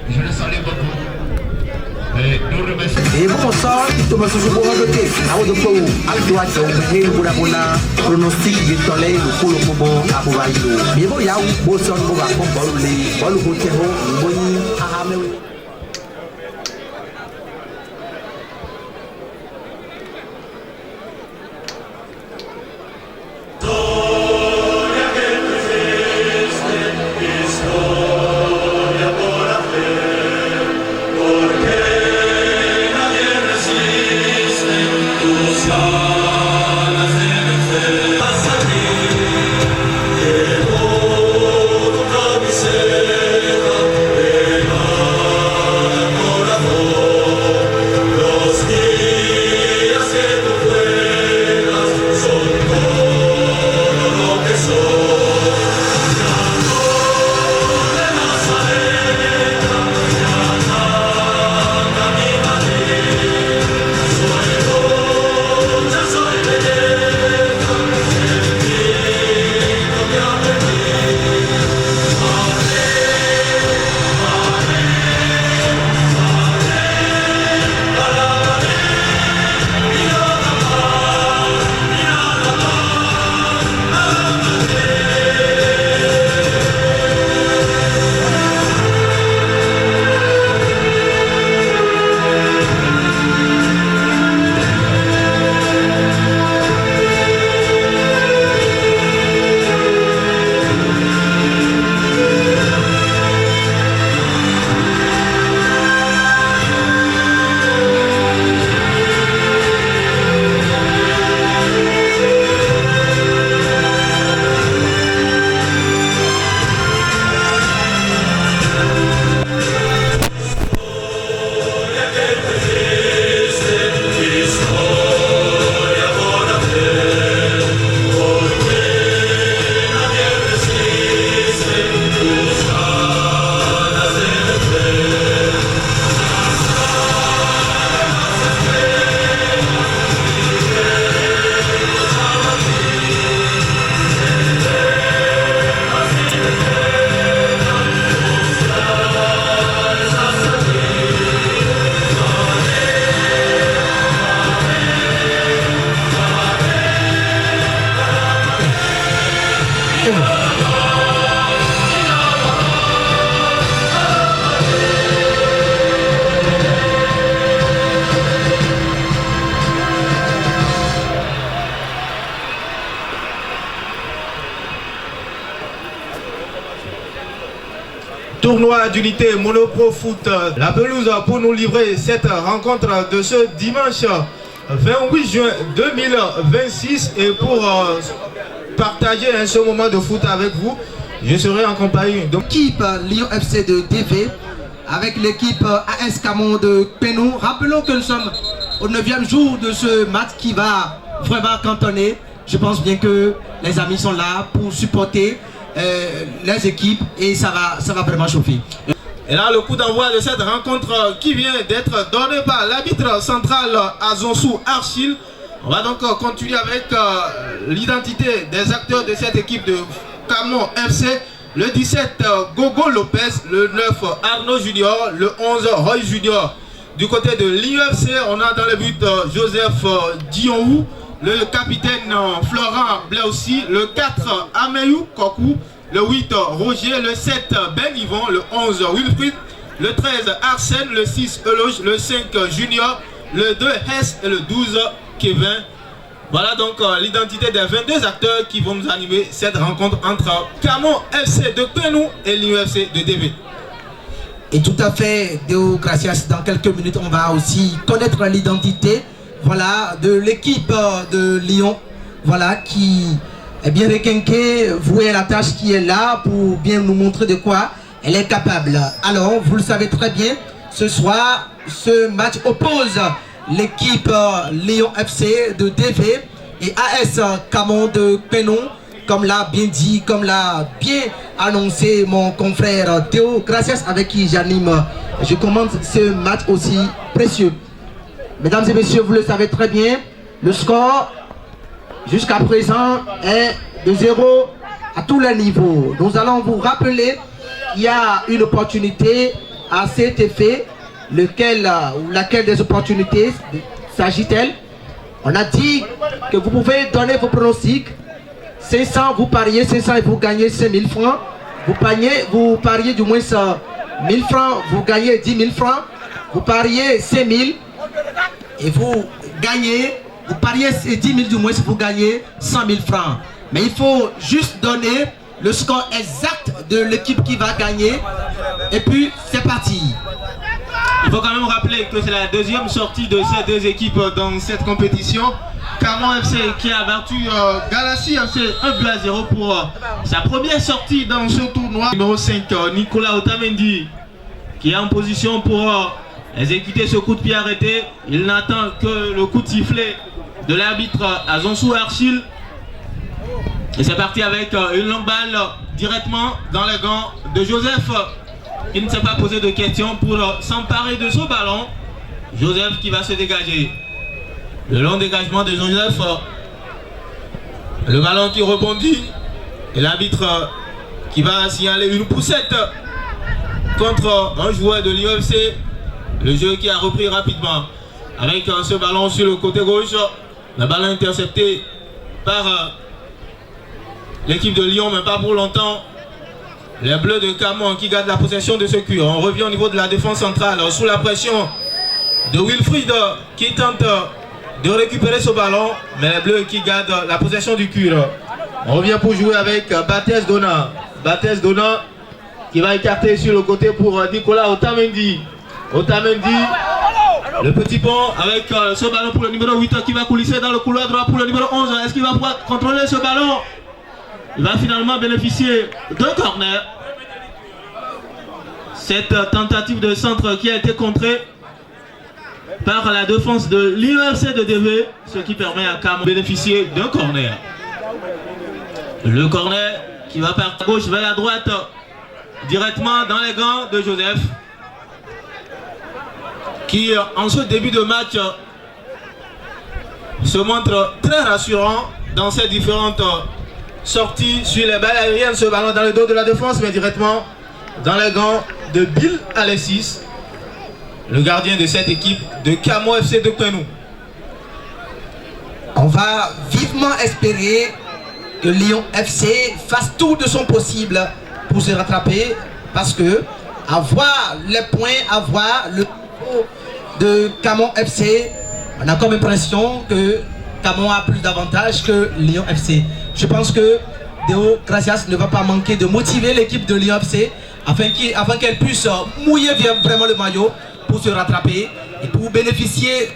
Je le salue beaucoup. Et bon ça, itu masuk sebuah detik. Aku tu aku aja ni guna pronostik di toleh lupa bobo aku bayu. Biar yang bosan boba baru hotel ho, boi ahame. Tournoi d'unité Monopro Foot, la pelouse pour nous livrer cette rencontre de ce dimanche 28 juin 2026 et pour partager ce moment de foot avec vous, je serai en compagnie de l'équipe Lyon FC de DV avec l'équipe AS Camon de Penou. Rappelons que nous sommes au 9e jour de ce match qui va vraiment cantonner. Je pense bien que les amis sont là pour supporter les équipes et ça va vraiment chauffer. Et là, le coup d'envoi de cette rencontre qui vient d'être donné par l'arbitre central Azonsou Archil. On va donc continuer avec l'identité des acteurs de cette équipe de Camon FC. Le 17, Gogo Lopez. Le 9, Arnaud Junior. Le 11, Roy Junior. Du côté de l'UFC, on a dans le but Joseph Dionou. Le capitaine Florent Blaussi. Le 4, Ameyou Kokou. Le 8, Roger. Le 7, Ben Yvon. Le 11, Wilfried. Le 13, Arsène. Le 6, Eloge. Le 5, Junior. Le 2, Hess. Et le 12, Kevin. Voilà donc l'identité des 22 acteurs qui vont nous animer cette rencontre entre Camon FC de Penou et l'UFC de DV. Et tout à fait, Deo Gracias, dans quelques minutes, on va aussi connaître l'identité, voilà, de l'équipe de Lyon, voilà, qui est bien requinquée, vouée à la tâche, qui est là pour bien nous montrer de quoi elle est capable. Alors, vous le savez très bien, ce soir, ce match oppose l'équipe Lyon FC de DV et AS Camon de Penon comme l'a bien dit, comme l'a bien annoncé mon confrère Théo Gracias, avec qui j'anime, je commande ce match aussi précieux. Mesdames et messieurs, vous le savez très bien, le score jusqu'à présent est de 0 à tous les niveaux. Nous allons vous rappeler qu'il y a une opportunité à cet effet, laquelle des opportunités s'agit-elle? On a dit que vous pouvez donner vos pronostics. 500, vous pariez 500 et vous gagnez 5000 francs. Vous pariez du moins 1000 francs, vous gagnez 10 000 francs. Vous pariez 5000 et vous gagnez, vous pariez 10 000 du moins, vous gagnez 100 000 francs. Mais il faut juste donner le score exact de l'équipe qui va gagner. Et puis, c'est parti. Il faut quand même rappeler que c'est la deuxième sortie de ces deux équipes dans cette compétition. Camon FC qui a battu Galassi FC 1-0 pour sa première sortie dans ce tournoi. Numéro 5, Nicolas Otamendi, qui est en position pour exécuter ce coup de pied arrêté. Il n'attend que le coup de sifflet de l'arbitre Azonsou Archil. Et c'est parti avec une longue balle directement dans les gants de Joseph, qui ne s'est pas posé de questions pour s'emparer de ce ballon. Joseph qui va se dégager. Le long dégagement de Joseph. Le ballon qui rebondit. Et l'arbitre qui va signaler une poussette contre un joueur de l'UFC. Le jeu qui a repris rapidement. Avec ce ballon sur le côté gauche. Le ballon intercepté par l'équipe de Lyon, mais pas pour longtemps. Les Bleus de Camon qui gardent la possession de ce cul. On revient au niveau de la défense centrale sous la pression de Wilfried qui tente de récupérer ce ballon, mais les Bleus qui gardent la possession du cul. On revient pour jouer avec Baptiste Dona. Baptiste Dona qui va écarter sur le côté pour Nicolas Otamendi. Otamendi, le petit pont avec ce ballon pour le numéro 8 qui va coulisser dans le couloir droit pour le numéro 11. Est-ce qu'il va pouvoir contrôler ce ballon? Il va finalement bénéficier d'un corner. Cette tentative de centre qui a été contrée par la défense de l'UFC de DV, ce qui permet à Camon de bénéficier d'un corner. Le corner qui va par gauche vers la droite, directement dans les gants de Joseph, qui en ce début de match se montre très rassurant dans ces différentes sorties sur les balles aériennes. Ce ballon dans le dos de la défense, mais directement dans les gants de Bill Alexis, le gardien de cette équipe de Camon FC de Penou. On va vivement espérer que Lyon FC fasse tout de son possible pour se rattraper, parce que avoir les points, avoir le niveau de Camon FC, on a comme impression que Camon a plus d'avantages que Lyon FC. Je pense que Théo Gracias ne va pas manquer de motiver l'équipe de Lyon FC afin qu'elle puisse mouiller vraiment le maillot pour se rattraper et pour bénéficier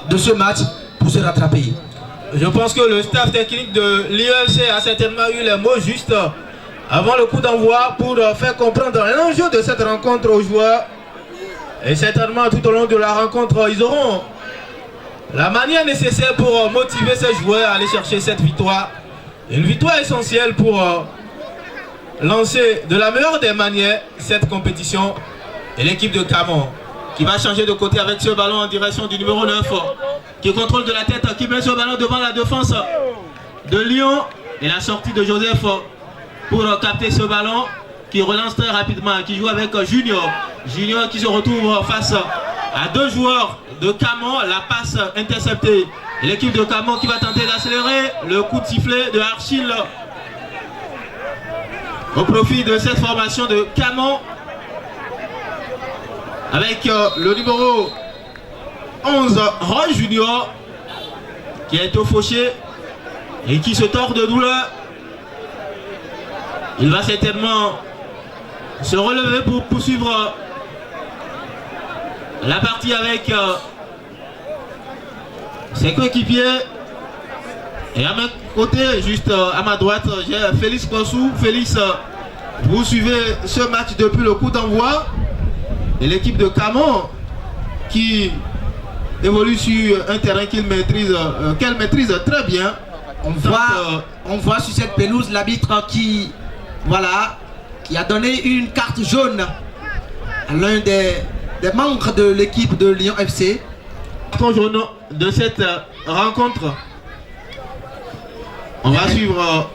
de ce match pour se rattraper. Je pense que le staff technique de l'UFC a certainement eu les mots justes avant le coup d'envoi pour faire comprendre l'enjeu de cette rencontre aux joueurs. Et certainement tout au long de la rencontre, ils auront la manière nécessaire pour motiver ces joueurs à aller chercher cette victoire. Une victoire essentielle pour lancer de la meilleure des manières cette compétition. Et l'équipe de Camon qui va changer de côté avec ce ballon en direction du numéro 9 qui contrôle de la tête, qui met ce ballon devant la défense de Lyon. Et la sortie de Joseph pour capter ce ballon qui relance très rapidement, qui joue avec Junior. Junior qui se retrouve face à deux joueurs de Camon. La passe interceptée. L'équipe de Camon qui va tenter d'accélérer. Le coup de sifflet de Archil au profit de cette formation de Camon, avec le numéro 11, Roy Junior, qui a été fauché et qui se tord de douleur. Il va certainement se relever pour poursuivre la partie avec ses coéquipiers. Et à mes côtés, juste à ma droite, j'ai Félix Kossou. Félix, vous suivez ce match depuis le coup d'envoi. Et l'équipe de Camon qui évolue sur un terrain qu'elle maîtrise très bien. On voit sur cette pelouse l'arbitre qui, voilà, qui a donné une carte jaune à l'un des membres de l'équipe de Lyon FC. Carton jaune de cette rencontre. On va suivre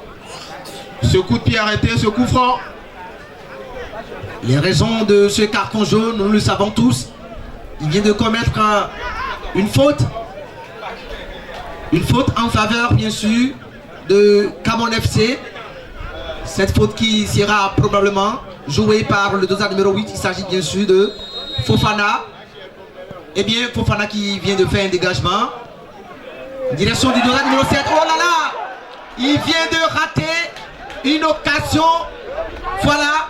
ce coup de pied arrêté, ce coup franc. Les raisons de ce carton jaune, nous le savons tous. Il vient de commettre une faute. Une faute en faveur, bien sûr, de Camon FC. Cette faute qui sera probablement jouée par le dossard numéro 8. Il s'agit bien sûr de Fofana. Eh bien, Fofana qui vient de faire un dégagement. Direction du dossard numéro 7. Oh là là! Il vient de rater une occasion. Voilà.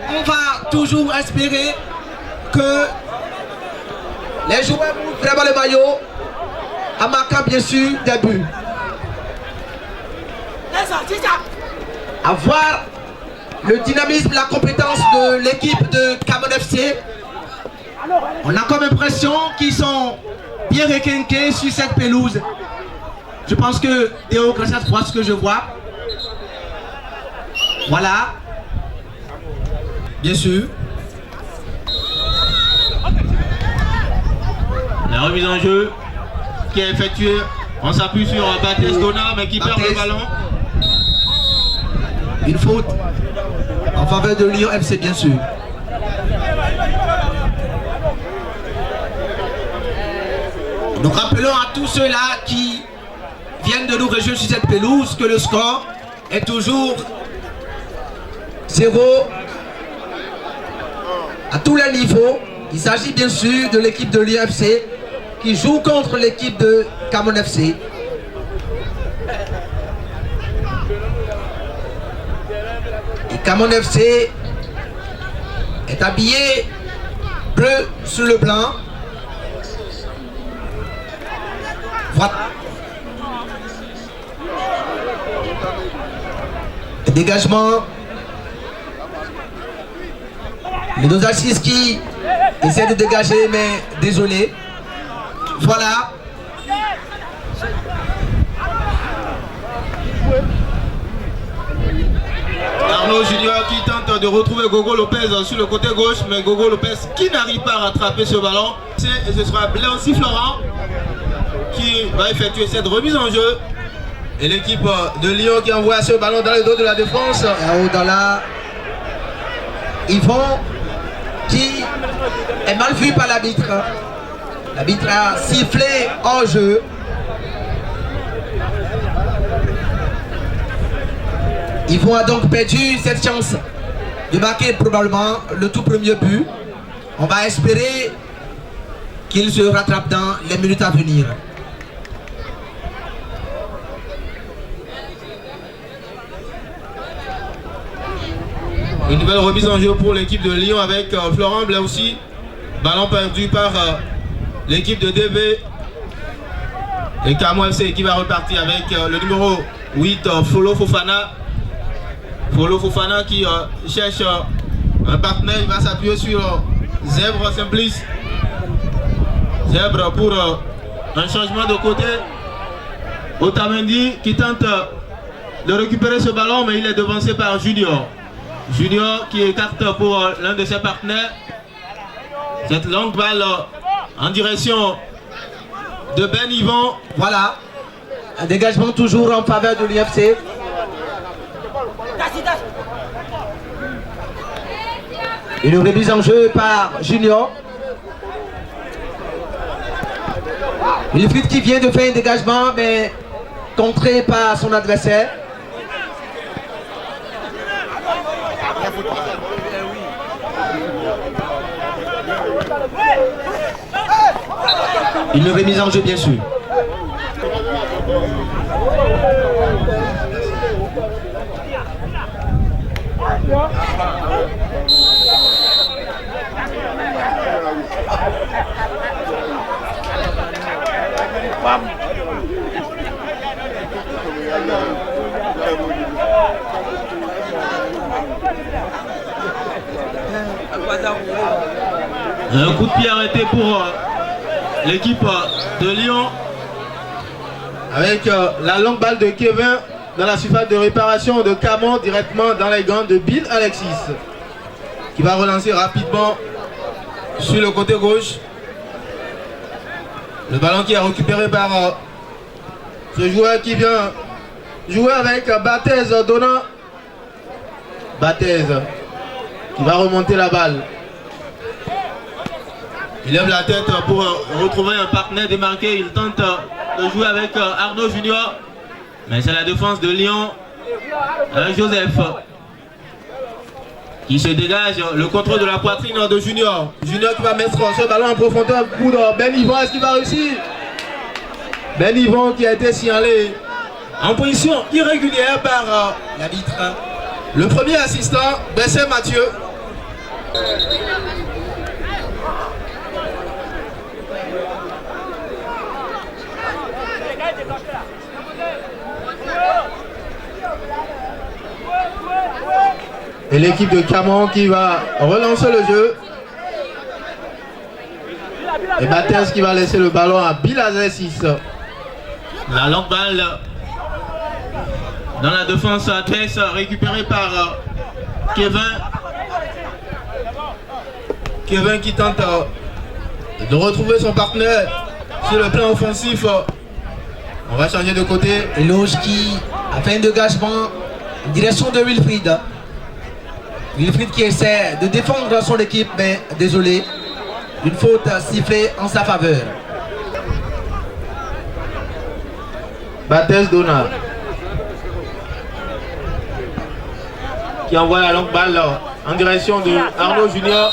On va toujours espérer que les joueurs mouvrent vraiment le maillot en marquant bien sûr des buts. À voir le dynamisme, la compétence de l'équipe de Camon FC. On a comme impression qu'ils sont bien requinqués sur cette pelouse. Je pense que Théo Gracias voit ce que je vois. Voilà. Bien sûr. La remise en jeu qui est effectuée. On s'appuie sur Baptiste Donat, mais qui perd le ballon. Une faute en faveur de Lyon FC, bien sûr. Nous rappelons à tous ceux-là qui viennent de nous rejoindre sur cette pelouse que le score est toujours 0 à tous les niveaux. Il s'agit bien sûr de l'équipe de Lyon FC qui joue contre l'équipe de Camon FC. Et Camon FC est habillé bleu sur le blanc. Voilà. Dégagement. Les deux assises qui essaient de dégager, mais désolé. Voilà. Arnaud Junior qui tente de retrouver Gogo Lopez sur le côté gauche, mais Gogo Lopez qui n'arrive pas à rattraper ce ballon. Et ce sera Blancy Florent qui va effectuer cette remise en jeu. Et l'équipe de Lyon qui envoie ce ballon dans le dos de la défense. Et dans la Yvon qui est mal vu par l'arbitre. L'arbitre a sifflé en jeu. Yvon a donc perdu cette chance de marquer probablement le tout premier but. On va espérer qu'il se rattrape dans les minutes à venir. Une nouvelle remise en jeu pour l'équipe de Lyon avec Florent Blaoussi. Ballon perdu par l'équipe de DB. Et Camon FC qui va repartir avec le numéro 8, Folo Fofana. Folo Fofana qui cherche un partenaire. Il va s'appuyer sur Zèbre Simplice. Zèbre pour un changement de côté. Otamendi qui tente de récupérer ce ballon, mais il est devancé par Junior. Junior qui écarte pour l'un de ses partenaires. Cette longue balle en direction de Ben Yvon. Voilà. Un dégagement toujours en faveur de l'UFC. Une remise en jeu par Junior. Wilfried qui vient de faire un dégagement, mais contré par son adversaire. Une remise en jeu, bien sûr. Un coup de pied arrêté pour l'équipe de Lyon. avec la longue balle de Kevin dans la surface de réparation de Camon directement dans les gants de Bill Alexis, qui va relancer rapidement sur le côté gauche. Le ballon qui est récupéré par ce joueur qui vient jouer avec Battez donnant. Battez qui va remonter la balle. Il lève la tête pour retrouver un partenaire démarqué. Il tente de jouer avec Arnaud Junior. Mais c'est la défense de Lyon avec Joseph qui se dégage. Le contrôle de la poitrine de Junior. Junior qui va mettre ce ballon en profondeur pour Ben Yvon. Est-ce qu'il va réussir? Ben Yvon qui a été signalé en position irrégulière par l'arbitre. Le premier assistant, Besset Mathieu. Et l'équipe de Camon qui va relancer le jeu. Et Battez qui va laisser le ballon à Bilazé 6. La longue balle dans la défense adverse récupérée par Kevin. Kevin qui tente de retrouver son partenaire sur le plan offensif. On va changer de côté. Eloge qui a fait un dégagement en direction de Wilfried. Wilfried qui essaie de défendre son équipe, mais désolé, une faute sifflée en sa faveur. Battez Donald qui envoie la longue balle en direction de Arnaud Junior.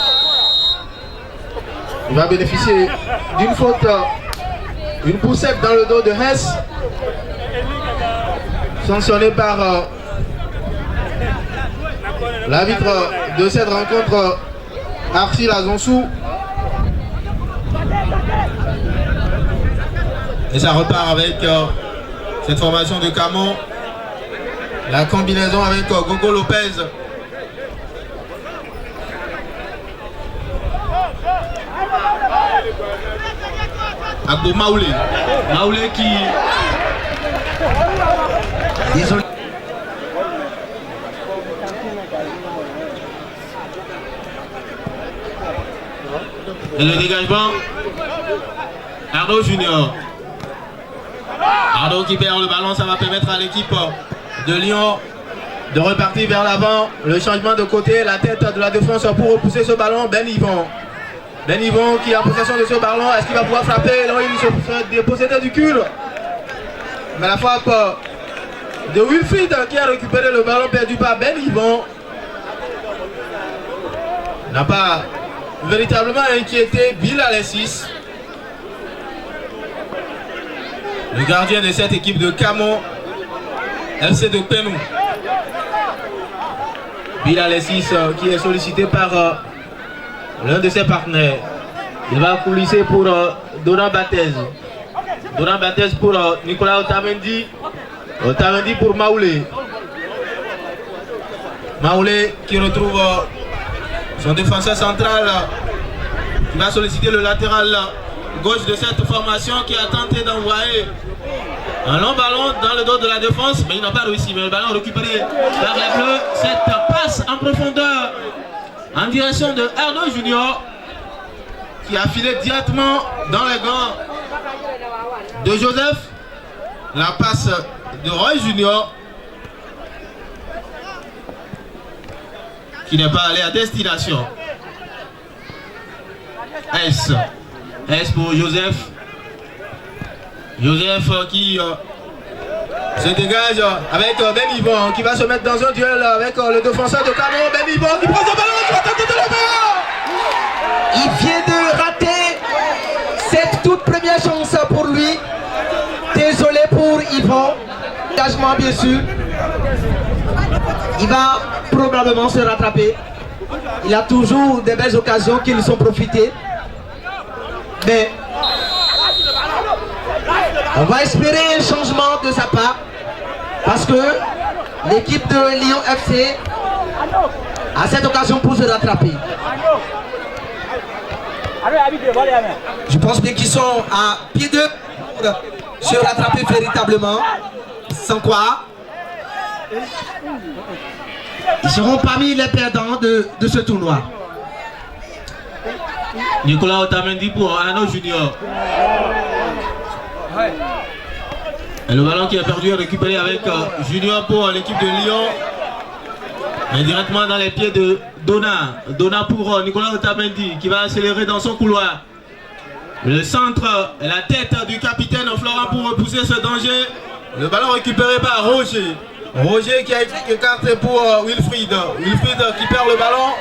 Il va bénéficier d'une faute, une poussette dans le dos de Hess, sanctionné par l'arbitre de cette rencontre, Archil Azonsou. Et ça repart avec cette formation de Camon. La combinaison avec Gogo Lopez. Abdo Maoulé. Maoulé qui... Désolé. Et le dégagement, Arnaud Junior. Arnaud qui perd le ballon, ça va permettre à l'équipe de Lyon de repartir vers l'avant. Le changement de côté, la tête de la défense pour repousser ce ballon, Ben Yvon. Ben Yvon qui est en possession de ce ballon, est-ce qu'il va pouvoir frapper? Non, il se dépossédait du cul. Mais la frappe de Wilfried qui a récupéré le ballon perdu par Ben Yvon n'a pas véritablement inquiété Bill Alexis, le gardien de cette équipe de Camon, FC de Penou. Bill Alexis qui est sollicité par l'un de ses partenaires. Il va coulisser pour Doran Battez. Doran Battez pour Nicolas Otamendi. Otamendi pour Maoulé. Maoulé qui retrouve son défenseur central, qui va solliciter le latéral gauche de cette formation, qui a tenté d'envoyer un long ballon dans le dos de la défense, mais il n'a pas réussi. Mais le ballon récupéré par les Bleus. Cette passe en profondeur en direction de Arnaud Junior, qui a filé directement dans les gants de Joseph. La passe de Roy Junior, qui n'est pas allé à destination. S pour Joseph. Joseph qui se dégage avec Ben Yvon, qui va se mettre dans un duel avec le défenseur de Camon. Ben Yvon qui prend ce ballon, qui va tenter de le faire. Il vient de rater cette toute première chance pour lui. Désolé pour Yvon. Engagement bien sûr. Il va probablement se rattraper. Il a toujours des belles occasions qui lui sont profitées. Mais on va espérer un changement de sa part, parce que l'équipe de Lyon FC a cette occasion pour se rattraper. Je pense bien qu'ils sont à pied d'eux pour se rattraper véritablement. Sans quoi, ils seront parmi les perdants de ce tournoi. Nicolas Otamendi pour Arnaud Junior. Et le ballon qui est perdu est récupéré avec Junior pour l'équipe de Lyon. Mais directement dans les pieds de Dona. Dona pour Nicolas Otamendi qui va accélérer dans son couloir. Le centre et la tête du capitaine Florent pour repousser ce danger. Le ballon récupéré par Roger. Roger qui a écarté pour Wilfried. Wilfried qui perd le ballon.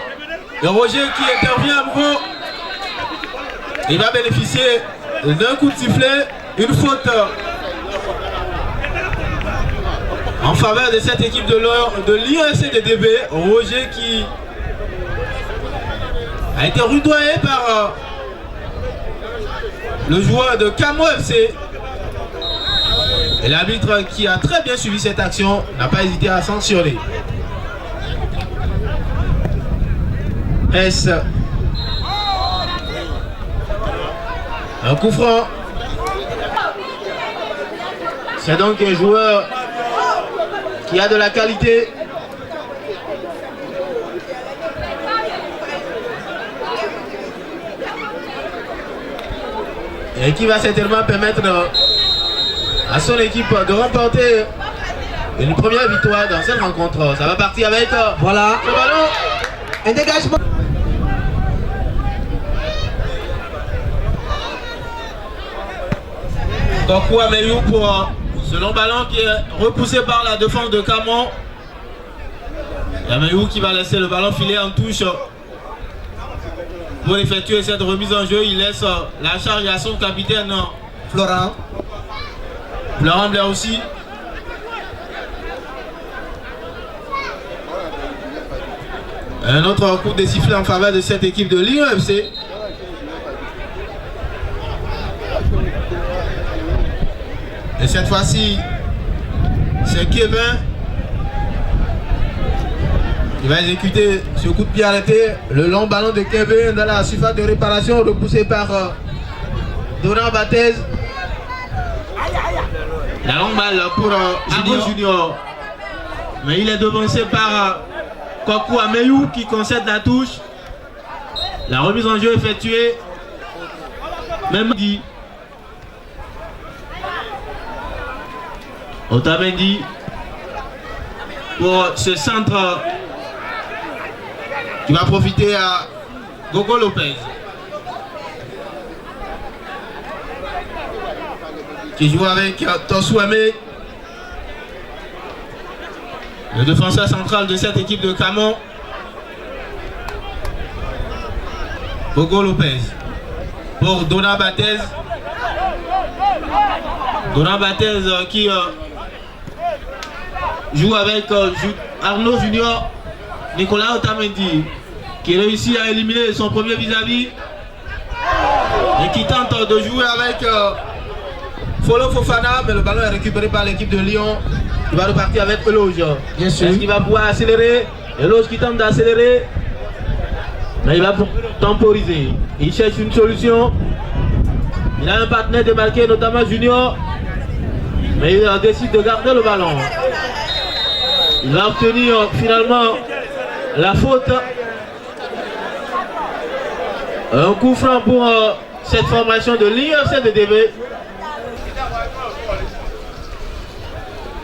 Et Roger qui intervient à nouveau. Il va bénéficier d'un coup de sifflet. Une faute en faveur de cette équipe de l'IEC de DB. Roger qui a été rudoyé par le joueur de Camo FC. Et l'arbitre qui a très bien suivi cette action n'a pas hésité à sanctionner. Est un coup franc. C'est donc un joueur qui a de la qualité. Et qui va certainement permettre à son équipe de remporter une première victoire dans cette rencontre. Ça va partir avec Voilà. le ballon. Un dégagement. Kokou Ameyou pour ce long ballon qui est repoussé par la défense de Camon. Ameyou qui va laisser le ballon filer en touche. Pour effectuer cette remise en jeu, il laisse la charge à son capitaine Florent. Florent Blair aussi. Un autre coup de sifflet en faveur de cette équipe de Lyon FC. Et cette fois-ci, c'est Kevin qui va exécuter ce coup de pied arrêté. Le long ballon de Kevin dans la surface de réparation repoussé par Donan Batez. La longue balle pour Arnaud Junior. Mais il est devancé par Kokou Ameyou qui concède la touche. La remise en jeu effectuée. Même dit. Otamendi pour ce centre qui va profiter à Gogo Lopez qui joue avec Tosuame, le défenseur central de cette équipe de Camon. Gogo Lopez pour Donan Batez. Donan Batez qui joue avec Arnaud Junior. Nicolas Otamendi qui réussit à éliminer son premier vis-à-vis et qui tente de jouer avec Folo Fofana, mais le ballon est récupéré par l'équipe de Lyon. Il va repartir avec Eloge. Est-ce qu'il va pouvoir accélérer? Eloge qui tente d'accélérer, mais il va temporiser. Il cherche une solution. Il a un partenaire démarqué, notamment Junior, mais il décide de garder le ballon. Il va obtenir finalement la faute. Un coup franc pour cette formation de l'IEC de DB.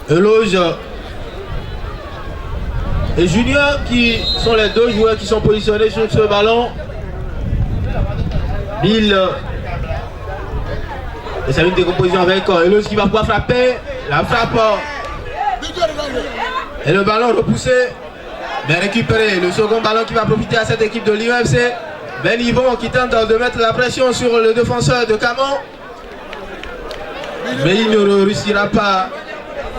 Eloge et Junior qui sont les deux joueurs qui sont positionnés sur ce ballon. Bill. Et ça a une décomposition avec Eloge qui va pouvoir frapper. La frappe. Et le ballon repoussé, mais récupéré. Le second ballon qui va profiter à cette équipe de l'IEC. Ben Yvon qui tente de mettre la pression sur le défenseur de Camon. Mais il ne réussira pas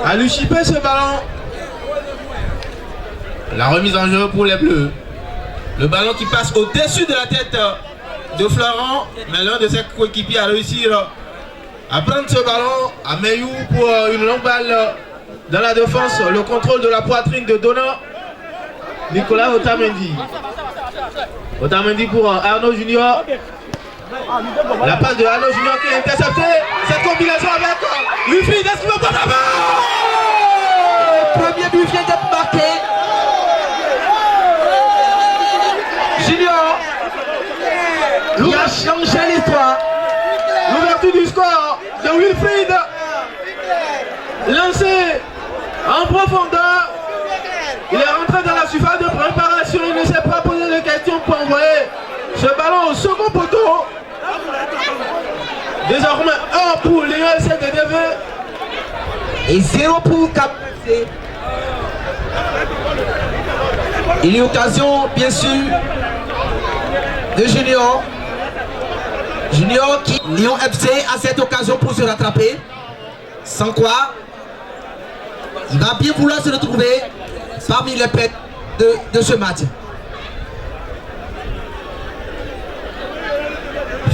à lui chipper ce ballon. La remise en jeu pour les Bleus. Le ballon qui passe au-dessus de la tête de Florent. Mais l'un de ses coéquipiers a réussi à prendre ce ballon à Meyou pour une longue balle dans la défense. Le contrôle de la poitrine de Donan. Nicolas Otamendi. Otamendi pour Arnaud Junior. La passe de Allo Junior qui est interceptée. Cette combinaison avec Wilfried, est-ce qu'il va pas d'abord? Premier but vient d'être marqué. Junior, il a changé l'histoire. L'ouverture du score de Wilfried. Lancé en profondeur. Il est rentré dans la surface de préparation. Il ne s'est pas posé de questions pour envoyer ce ballon au second poteau. Désormais 1 pour l'UFC de DV. Et 0 pour Cap. Il y a occasion, bien sûr, de Junior. Junior qui, Lyon FC a cette occasion pour se rattraper. Sans quoi, il va bien vouloir se retrouver parmi les pètes de ce match.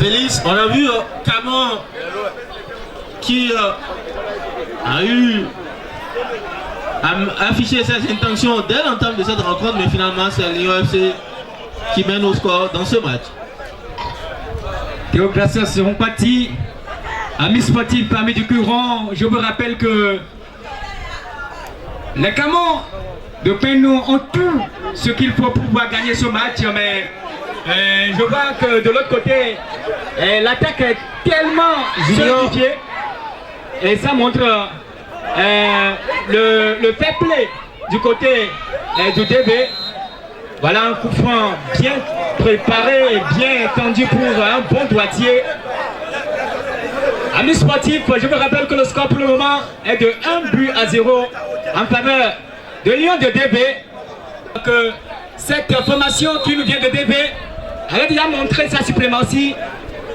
Félix, on a vu Camon qui a affiché ses intentions dès l'entame de cette rencontre, mais finalement c'est Lyon FC qui mène au score dans ce match. Théo Gracias seront partis. Amis sportifs parmi du courant, je vous rappelle que les Camons de Penou ont tout ce qu'il faut pour pouvoir gagner ce match, mais je vois que de l'autre côté, l'attaque est tellement solidifiée et ça montre le fair play du côté du DV. Voilà un coup franc bien préparé et bien tendu pour un bon droitier. Amis sportifs, je vous rappelle que le score pour le moment est de 1-0 en faveur de Lyon de DV. Que cette formation qui nous vient de DV, elle a déjà montré sa suprématie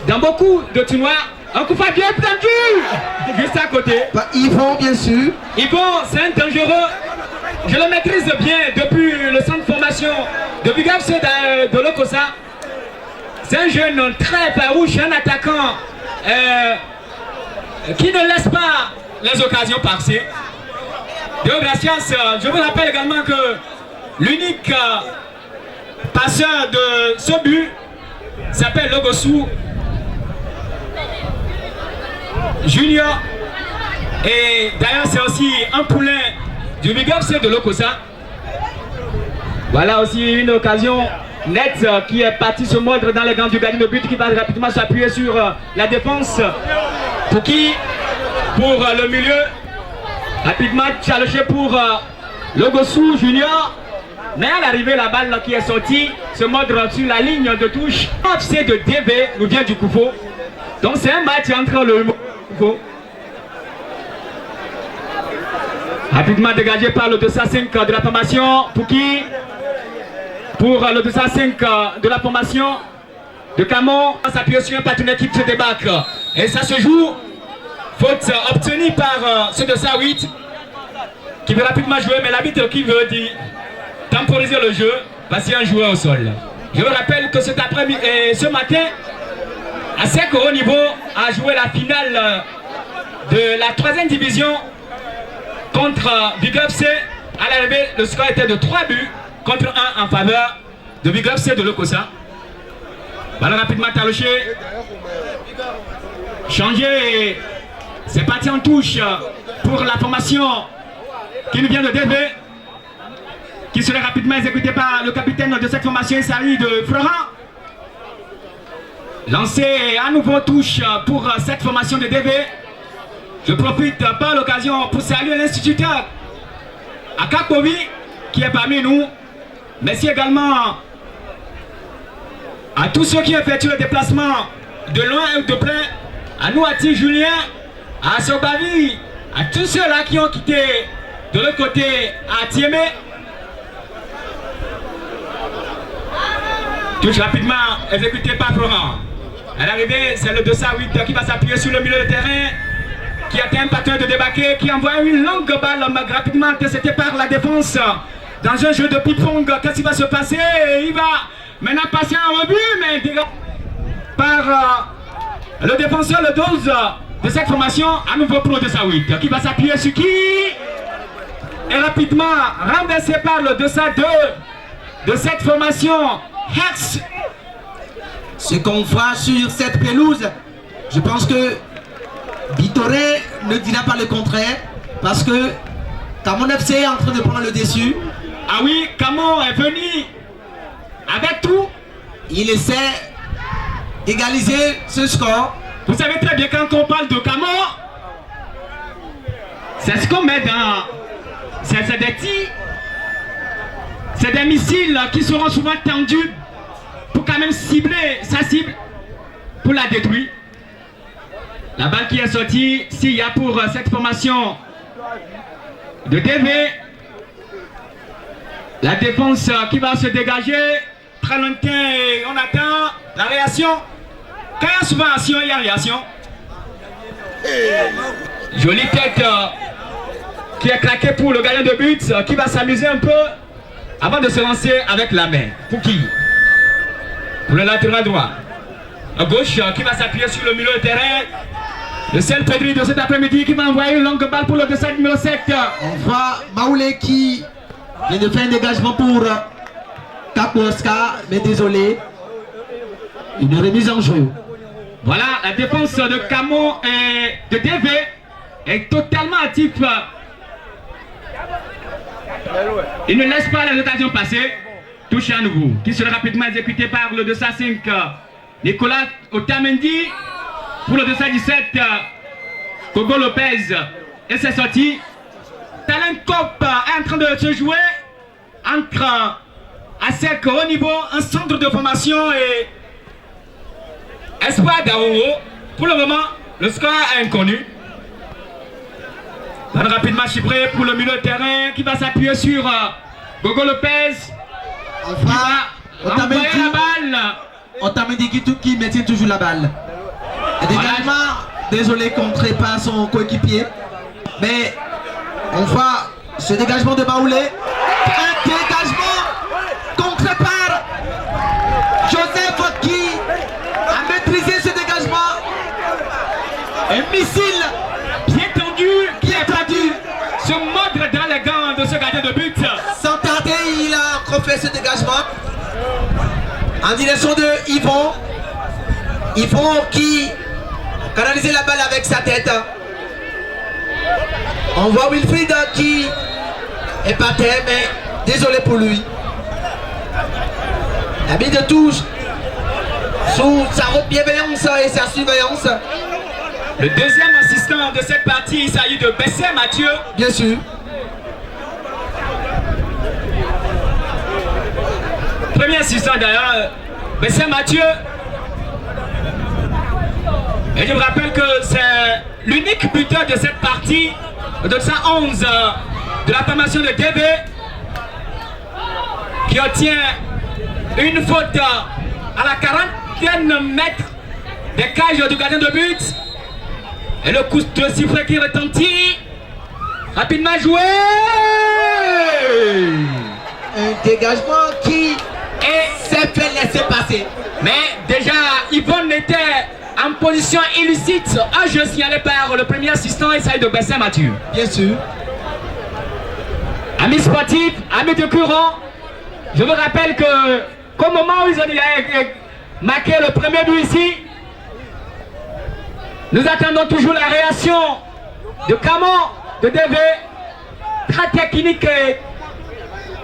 dans beaucoup de tournois. Un coup franc bien tendu juste à côté. Yvon, bien sûr. Yvon, c'est un dangereux. Je le maîtrise bien depuis le centre de formation de Bugapse de Lokosa. C'est un jeune très farouche, un attaquant qui ne laisse pas les occasions passer. Théo Gracias, je vous rappelle également que l'unique passeur de ce but s'appelle Logosu Junior. Et d'ailleurs c'est aussi un poulain du Bugapse de Lokosa. Voilà aussi une occasion nette qui est partie se mordre dans les gants du gardien de but qui va rapidement s'appuyer sur la défense. Pour qui? Pour le milieu. Rapidement challengé pour Logosu Junior. Mais à l'arrivée, la balle qui est sortie se mordre sur la ligne de touche. FC de DV nous vient du Koufo. Donc c'est un match entre le Koufo. Rapidement dégagé par le 205 de la formation. Pour qui? Pour le 205 de la formation de Camon. S'appuie sur un partenaire qui se débarque. Et ça se joue. Faute obtenue par ce 208 qui veut rapidement jouer, mais l'arbitre qui veut dire temporiser le jeu parce qu'il y a un joueur au sol. Je vous rappelle que cet après-midi et ce matin, à Sec au haut niveau, a joué la finale de la 3e division contre Bugapse. À l'arrivée, le score était de 3 buts contre 1 en faveur de Bugapse de Lokosa. Voilà rapidement taloché. Changé. C'est parti en touche pour la formation qui nous vient de DV, qui serait rapidement exécutée par le capitaine de cette formation, il s'agit de Florent. Lancé à nouveau touche pour cette formation de DV. Je profite par l'occasion pour saluer l'instituteur Akakovi qui est parmi nous. Merci également à tous ceux qui effectuent le déplacement de loin et de près, à nous, à Ti Julien, à Sobavi, à tous ceux-là qui ont quitté de l'autre côté à Tiémé. Touche rapidement exécuté par Florent. À l'arrivée, c'est le 208 qui va s'appuyer sur le milieu de terrain, qui atteint un partenaire de débarquer, qui envoie une longue balle rapidement interceptée par la défense. Dans un jeu de ping-pong, qu'est-ce qui va se passer? Il va maintenant passer un rebut, mais par le défenseur, le 12 de cette formation, à nouveau pour le 208, qui va s'appuyer sur qui? Et rapidement renversé par le 202 de cette formation. Hex ce qu'on voit sur cette pelouse, je pense que Bitoré ne dira pas le contraire, parce que Camon FC est en train de prendre le dessus. Ah oui, Camon est venu avec tout. Il essaie d'égaliser ce score. Vous savez très bien, quand on parle de Camon, c'est ce qu'on met dans... C'est des tirs, c'est des missiles qui seront souvent tendus pour quand même cibler sa cible, pour la détruire. La balle qui est sortie, s'il y a pour cette formation de DV, la défense qui va se dégager, très longtemps et on attend la réaction. Quand il y a souvent action, il y a réaction. Jolie tête qui est claquée pour le gardien de but, qui va s'amuser un peu avant de se lancer avec la main. Pour qui? Pour le latéral droit. À gauche, qui va s'appuyer sur le milieu de terrain. Le seul Pedri de cet après-midi qui va envoyer une longue balle pour le dessin numéro 7. On voit Maoulé qui vient de faire un dégagement pour Kaposka, mais désolé, une remise en jeu. Voilà, la défense de Camon et de DV est totalement active. Il ne laisse pas les occasions passer. Touche à nouveau, qui sera rapidement exécuté par le 205 Nicolas Otamendi. Pour le 217 Kogo Lopez. Et c'est sorti. Talent Cop est en train de se jouer entre ASEC au niveau, un centre de formation et Espoir d'Aoro. Pour le moment, le score est inconnu. Rapidement chiffré pour le milieu de terrain qui va s'appuyer sur Gogo Lopez. Enfin, envoyer la balle. Otamendi qui maintient toujours la balle. Et dégagement, désolé contré par son coéquipier. Mais on voit ce dégagement de Maoulé. Un dégagement contré par Joseph qui a maîtrisé ce dégagement. Un missile bien tendu qui est perdu. Se mordre dans les gants de ce gardien de but. Sans tarder, il a refait ce dégagement en direction de Yvon. Yvon qui canalisait la balle avec sa tête. On voit Wilfried qui est par terre, mais désolé pour lui. La bille de touche sous sa bienveillance et sa surveillance. Le deuxième assistant de cette partie, il s'agit de Bessé Mathieu. Bien sûr. Premier assistant d'ailleurs, Bessé Mathieu. Et je vous rappelle que c'est l'unique buteur de cette partie, de 111 de la formation de DB, qui obtient une faute à la 40e mètre des cages du gardien de but. Et le coup de sifflet qui retentit. Rapidement joué. Un dégagement qui s'est fait laisser passer. Mais déjà, Yvonne était en position illicite. Un jeu signalé par le premier assistant, il s'agit de Bessé Mathieu. Bien sûr. Amis sportifs, amis de courant, je vous rappelle que qu'au moment où ils ont marqué le premier but ici, nous attendons toujours la réaction de Camon, de DV, très technique et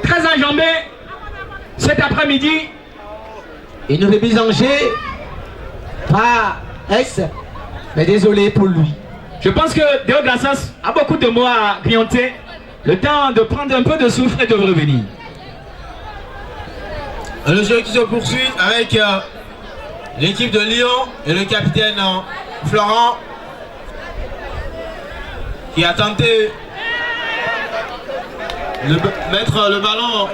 très enjambé cet après-midi. Une remise en jeu par S, mais désolé pour lui. Je pense que Déo Glassas a beaucoup de mots à grignoter. Le temps de prendre un peu de souffle et de revenir. Le jeu qui se poursuit avec l'équipe de Lyon et le capitaine Florent qui a tenté de mettre le ballon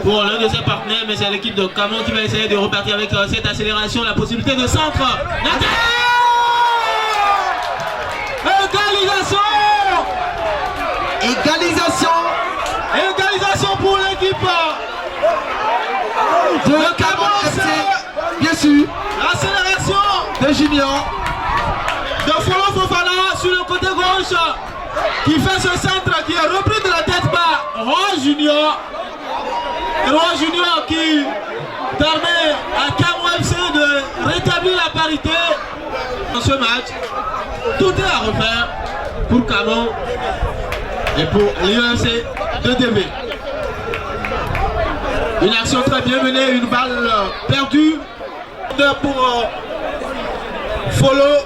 pour l'un de ses partenaires, mais c'est l'équipe de Camon qui va essayer de repartir avec cette accélération, la possibilité de centre. Égalisation! Égalisation pour l'équipe de Camon FC, bien sûr. L'accélération de Junior. De Folo Fofana sur le côté gauche qui fait ce centre qui est repris de la tête par Roy Junior. Roy Junior qui permet à Camo FC de rétablir la parité dans ce match. Tout est à refaire pour Camo et pour l'UFC de DV. Une action très bien menée, une balle perdue pour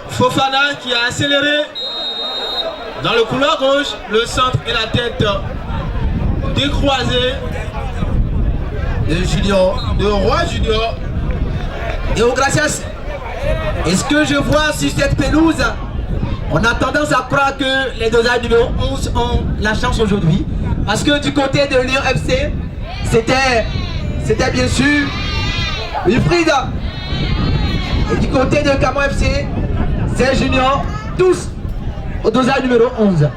Fofana qui a accéléré dans le couloir gauche, le centre et la tête décroisée de Roi Junior. Et au Gracias, est-ce que je vois sur cette pelouse, on a tendance à croire que les dosages numéro 11 ont la chance aujourd'hui. Parce que du côté de Lyon FC, c'était bien sûr Wilfried. Et du côté de Camo FC, c'est Junior, tous au dosage numéro 11.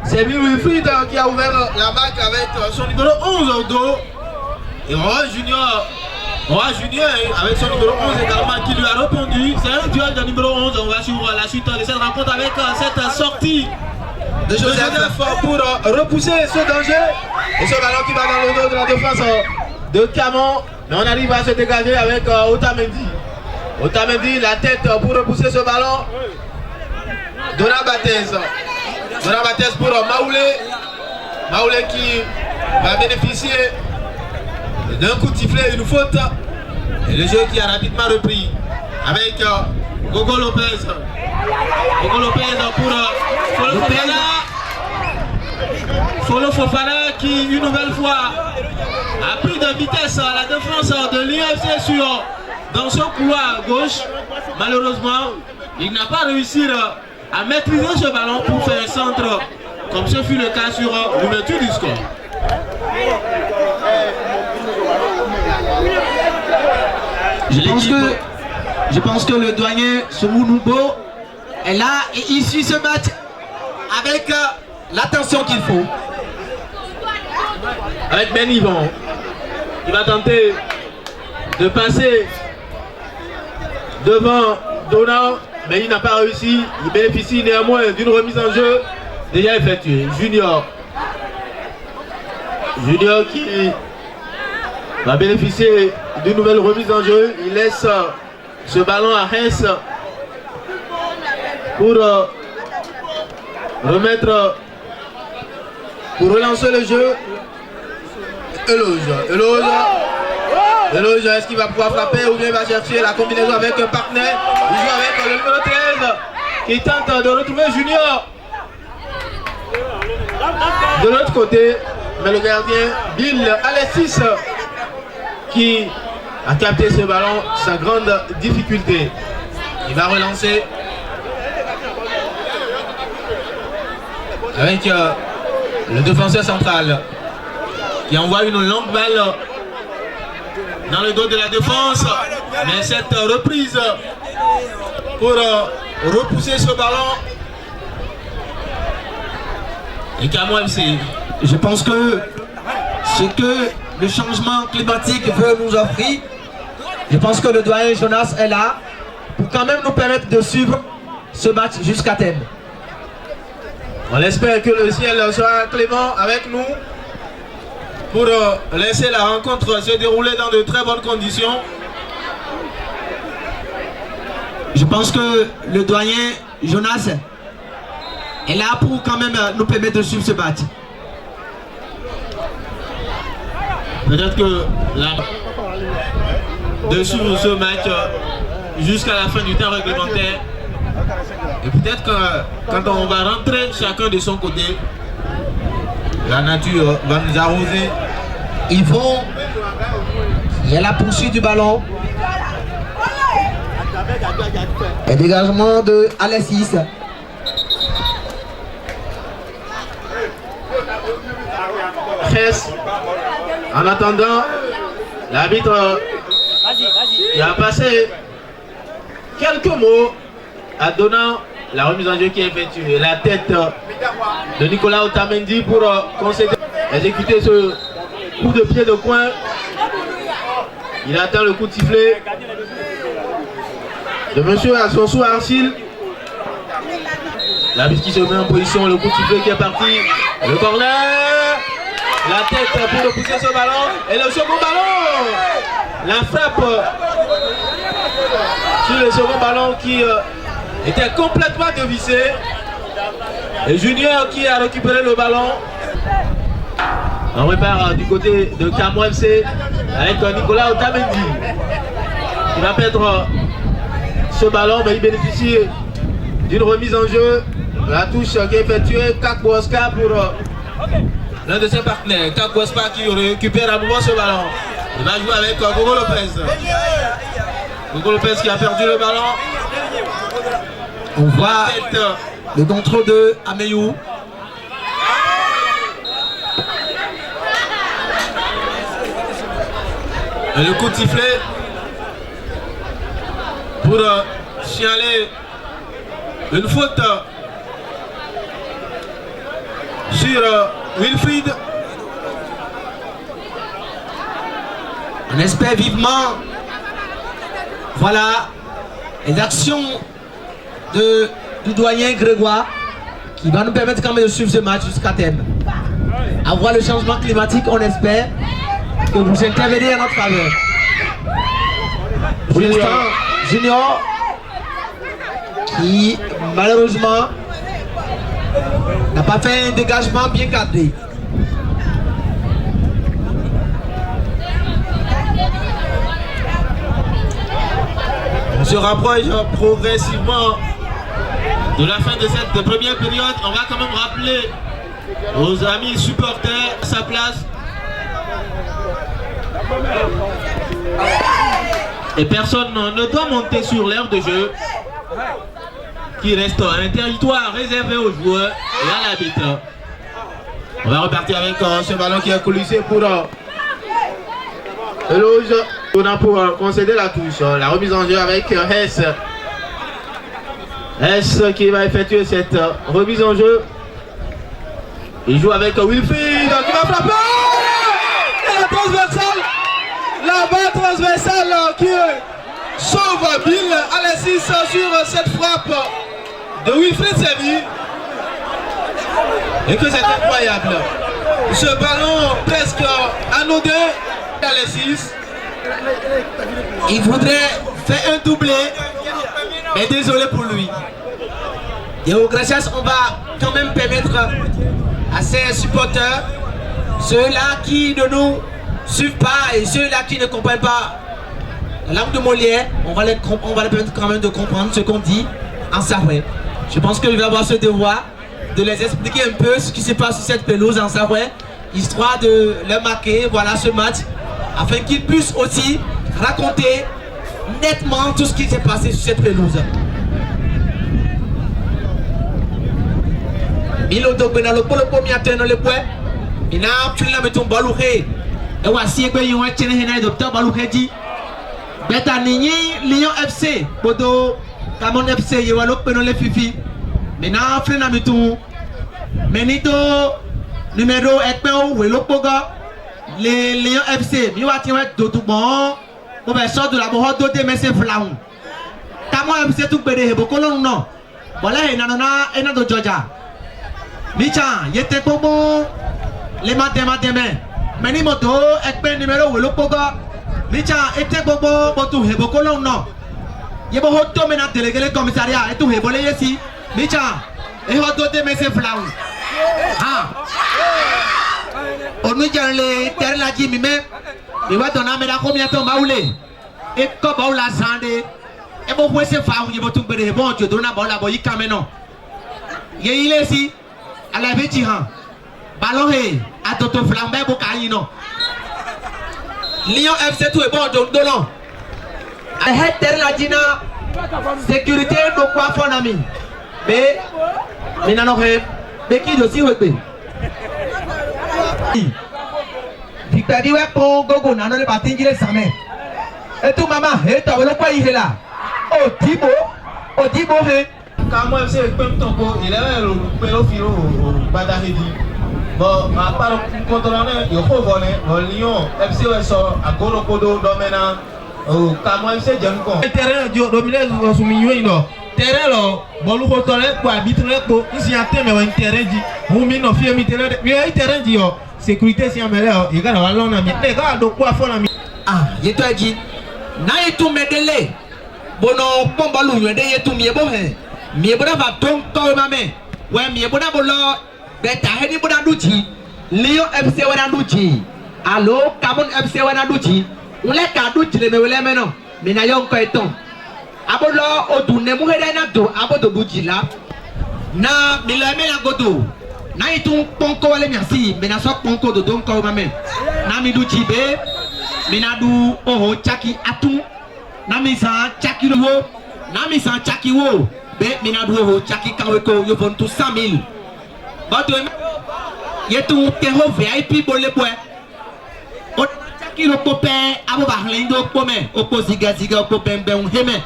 C'est Wilfried qui a ouvert la marque avec son numéro 11 au dos. Et Roi Junior avec son numéro 11 également qui lui a répondu. C'est un duel de numéro 11. On va suivre la suite de cette rencontre avec cette sortie de Joseph pour repousser ce danger. Et ce ballon qui va dans le dos de la défense de Camo. Mais on arrive à se dégager avec Otamendi. Otamendi, la tête pour repousser ce ballon. Dona Battez pour Maoulé. Maoulé qui va bénéficier d'un coup de sifflet, une faute. Et le jeu qui a rapidement repris avec Gogo Lopez. Gogo Lopez pour Folo Fofana. Folo Fofana qui une nouvelle fois a pris de vitesse à la défense de l'UFC dans son couloir gauche. Malheureusement, il n'a pas réussi à maîtriser ce ballon pour faire un centre, comme ce fut le cas sur l'ouverture du score. Je pense que le doyen Soumou est là et il suit ce match avec l'attention qu'il faut. Avec Ben Yvan, il va tenter de passer devant Donald, mais il n'a pas réussi. Il bénéficie néanmoins d'une remise en jeu déjà effectuée. Junior qui va bénéficier d'une nouvelle remise en jeu. Il laisse ce ballon à Hess pour relancer le jeu. Eloge, est-ce qu'il va pouvoir frapper ou bien il va chercher la combinaison avec un partenaire? Il joue avec le numéro 13 qui tente de retrouver Junior. De l'autre côté, mais le gardien Bill Alexis qui a capté ce ballon, sa grande difficulté. Il va relancer avec le défenseur central qui envoie une longue balle dans le dos de la défense. Mais cette reprise pour repousser ce ballon. Et Camo FC. Je pense que ce que le changement climatique veut nous offrir, je pense que le doyen Jonas est là pour quand même nous permettre de suivre ce match jusqu'à terme. On espère que le ciel sera clément avec nous pour laisser la rencontre se dérouler dans de très bonnes conditions. Je pense que le doyen Jonas est là pour quand même nous permettre de suivre ce match. Peut-être que de suivre ce match jusqu'à la fin du temps réglementaire. Et peut-être que quand on va rentrer chacun de son côté, la nature va nous arroser. Il y a la poursuite du ballon. Et dégagement de Alexis. En attendant, l'arbitre qui a passé quelques mots en donnant la remise en jeu qui est effectuée. La tête de Nicolas Otamendi pour concéder, exécuter ce coup de pied de coin. Il attend le coup de sifflet de monsieur Asonsou Arsil. L'arbitre qui se met en position, le coup de sifflet qui est parti. Le corner. La tête pour repousser ce ballon. Et le second ballon La frappe sur le second ballon qui était complètement dévissé. Et Junior qui a récupéré le ballon. On repart du côté de Camo FC avec Nicolas Otamendi qui va perdre ce ballon, mais il bénéficie d'une remise en jeu. La touche qui est effectuée, Kakboska pour l'un de ses partenaires. Kakboska qui récupère à nouveau ce ballon. Il va jouer avec Gogo Lopez. Gogo Lopez qui a perdu le ballon. On voit le contrôle de Ameyou. Et le coup de sifflet pour signaler une faute sur Wilfried. On espère vivement, voilà, les actions du doyen Grégoire qui va nous permettre quand même de suivre ce match jusqu'à terme. À voir le changement climatique, on espère que vous intervenez en notre faveur. Pour l'instant, Junior qui malheureusement n'a pas fait un dégagement bien cadré. On se rapproche progressivement de la fin de cette première période. On va quand même rappeler aux amis supporters à sa place. Et personne ne doit monter sur l'aire de jeu qui reste un territoire réservé aux joueurs et à l'arbitre. On va repartir avec ce ballon qui est coulissé pour Eloge. On a pour concéder la touche. La remise en jeu avec Hess. Hess qui va effectuer cette remise en jeu. Il joue avec Wilfried qui va frapper. Et la transversale. La balle transversale qui sauve Bill Alexis sur cette frappe de Wilfried Séville. Et que c'est incroyable. Ce ballon presque anodin d'Alexis. Il voudrait faire un doublé, mais désolé pour lui. Et au Gracias, on va quand même permettre à ses supporters, ceux-là qui ne nous suivent pas et ceux-là qui ne comprennent pas la langue de Molière, on va les permettre quand même de comprendre ce qu'on dit en Sahoué. Je pense que je vais avoir ce devoir de les expliquer un peu ce qui se passe sur cette pelouse en Sahoué, histoire de leur marquer voilà, ce match, afin qu'ils puissent aussi raconter nettement tout ce qui s'est passé sur cette pelouse. Milo do bena lo polo pomi ateno le pwe. Ina aptula meton balouhe. E wasi egbe yon chene hena docteur balouhe di. Beta ninyi Lyon FC podo Camon FC yewalo peno le fifi. Mina frena meton menito numéro ekpe o welo poga. Les Lyon FC mi wati wet do tout bon. Mo be so do la bo do de messe flaun. Camon FC tout bede hebo kolon no. Wala ena na ena do Georgia. Michan, yete bobo les matins, mais ni moto, ekpe numéro ou le poga. Michan, ete bobo, botu hebo kolon no. Yebo hoto mena délégué le commissariat et tout hebo le yesi. Michan, et hoto de messe flaou. Ah. On nous dit les terres la jimi mais il va donner mais combien de temps baoulé. Et comme baoula sandé. Et bon ouais c'est faou, yebo tout bede bon Dieu donna baoula boyi kameno. Ye il est ici. À la vétiran, ballon et à Toto Flambé Bocaïno. Lyon FC tout est bon, donc Dolon. À Heter la Dina, sécurité, donc quoi, fon ami. Mais, non, mais qui doit s'y retrouver? Victor dit, ouais, pour Gogo, n'a pas tingé les samets. Et tout, maman, et t'as vu le quoi, il est là. Oh, Thibaut, hé. Camon FC comme Togo, il est le pédophile au Badahedi. Bon, à part le contrôleur, il faut voler. Lyon FC à Golokodo, Domena, Camon FC Django. Le terrain dominé sous milieu, terrain là, bon, le contrôleur pour arbitrer, ici à terme, un terrain dit, vous m'y n'offrez mi terrain, mais un terrain dit, sécurité si on met là, il y a un long ami. Les gars, donc quoi, faut l'ami. Ah, il te dit. Na yetu medele. Bono pombalu yende yetu miebo he. Miebo na va ton ko mame. Ouais, miebo na bolo beta hedi boda duchi. Lyon FC wana duchi. Allo, Cameroun FC wana duchi. On les ka duchi le mewele meno. Mina yon ko eton. Abolo odu ne mu hede na do abodo duchi la. Na milame na godo. Na yetu ponko wale miasi. Mina so ponko do don ko mame. Na mi duchi be. Mina du oho chaki atu. Nami san chaki wo, nami san chaki wo, be mina du oho chaki kaweko yo vont tout 100 000. Bato yetu teho VIP bole boy. O chaki lo pope abo ba hlindo pome, opo ziga ziga opo bembe un heme.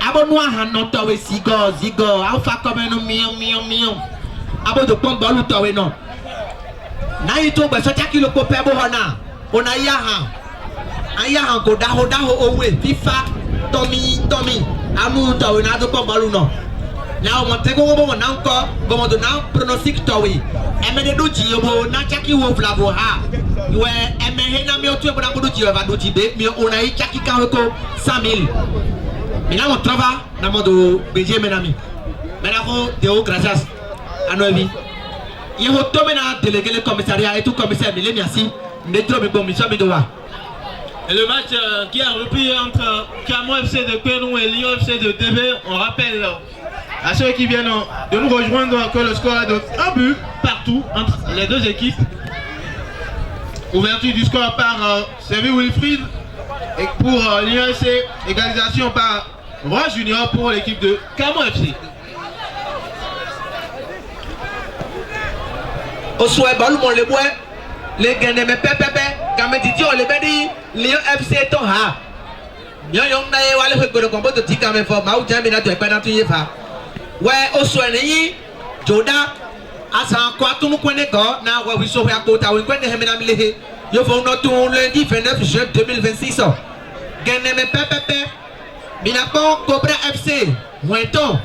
Abo noa hanon tawe zigo, alfa comme no mion. Abo do pom balu tawe non. Na yetu ba so chaki lo pope abo hona. Ona ya ha. Aya hanko daho owe FIFA Tommy amu tawe na do pambalu no na o monte go bo na nko go mo do na pronostic tawe emede do ji obo na chaki wo flavo ha we emehe na mi otu ebo na go do ji ba do ji be mi ona i chaki ka ko 100 000 mi na mo trava na mo do beje menami mena ko deo gracias anovi ye ho to mena délégué le commissariat et tout commissaire mi le merci ndetro mi bon mi so mi do wa. Et le match qui a repris entre Camon FC de Pénou et Lyon FC de DB, on rappelle à ceux qui viennent de nous rejoindre que le score est de 1 but partout entre les deux équipes. Ouverture du score par Sévi Wilfried et pour Lyon FC, égalisation par Roi Junior pour l'équipe de Camon FC. Au souhait, balou mon le bois. Les gagnants me pépé quand me dit on les béni Lyon FC ton ha yon na ye wale fe gboro kombo to ti ka me fo ma u jami na to e pe na tu ye fa we o so eni joda asa ko atunu kwene ko na wa wi so ya ko ta we kwene he me na mi le yo fo no tu lundi 29 juin 2026 gagnant me pépé mina ko Cobra FC Wenton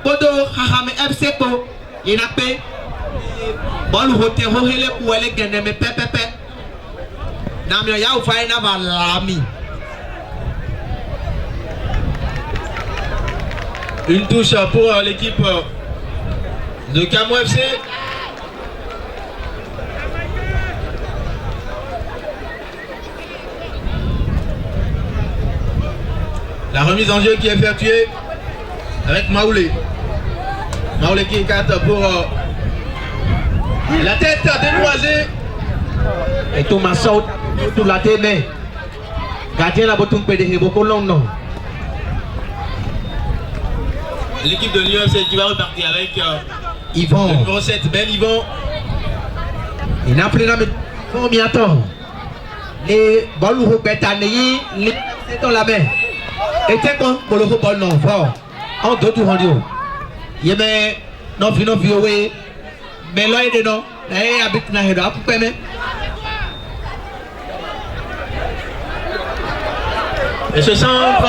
podo haha me FC ko ina pe bolu hote ho hele ku ele gene me pepepe na mi ya u fai na balami une touche pour l'équipe de Camon FC. La remise en jeu qui est effectuée avec Maoulé qui écarte pour la tête dénoisée. et tout ma saute tout la tête mais gardien la botum pe de beaucoup long non. L'équipe de Lyon FC qui va repartir avec Yvon le numéro 7 Ben Yvon. Il n'a pris la combien de temps les balles au pétani les c'est dans la main et c'est bon pour le football non fort en deux tours rendu il mais non vieux mais là il est non et habite na hedo apu peme Et ce centre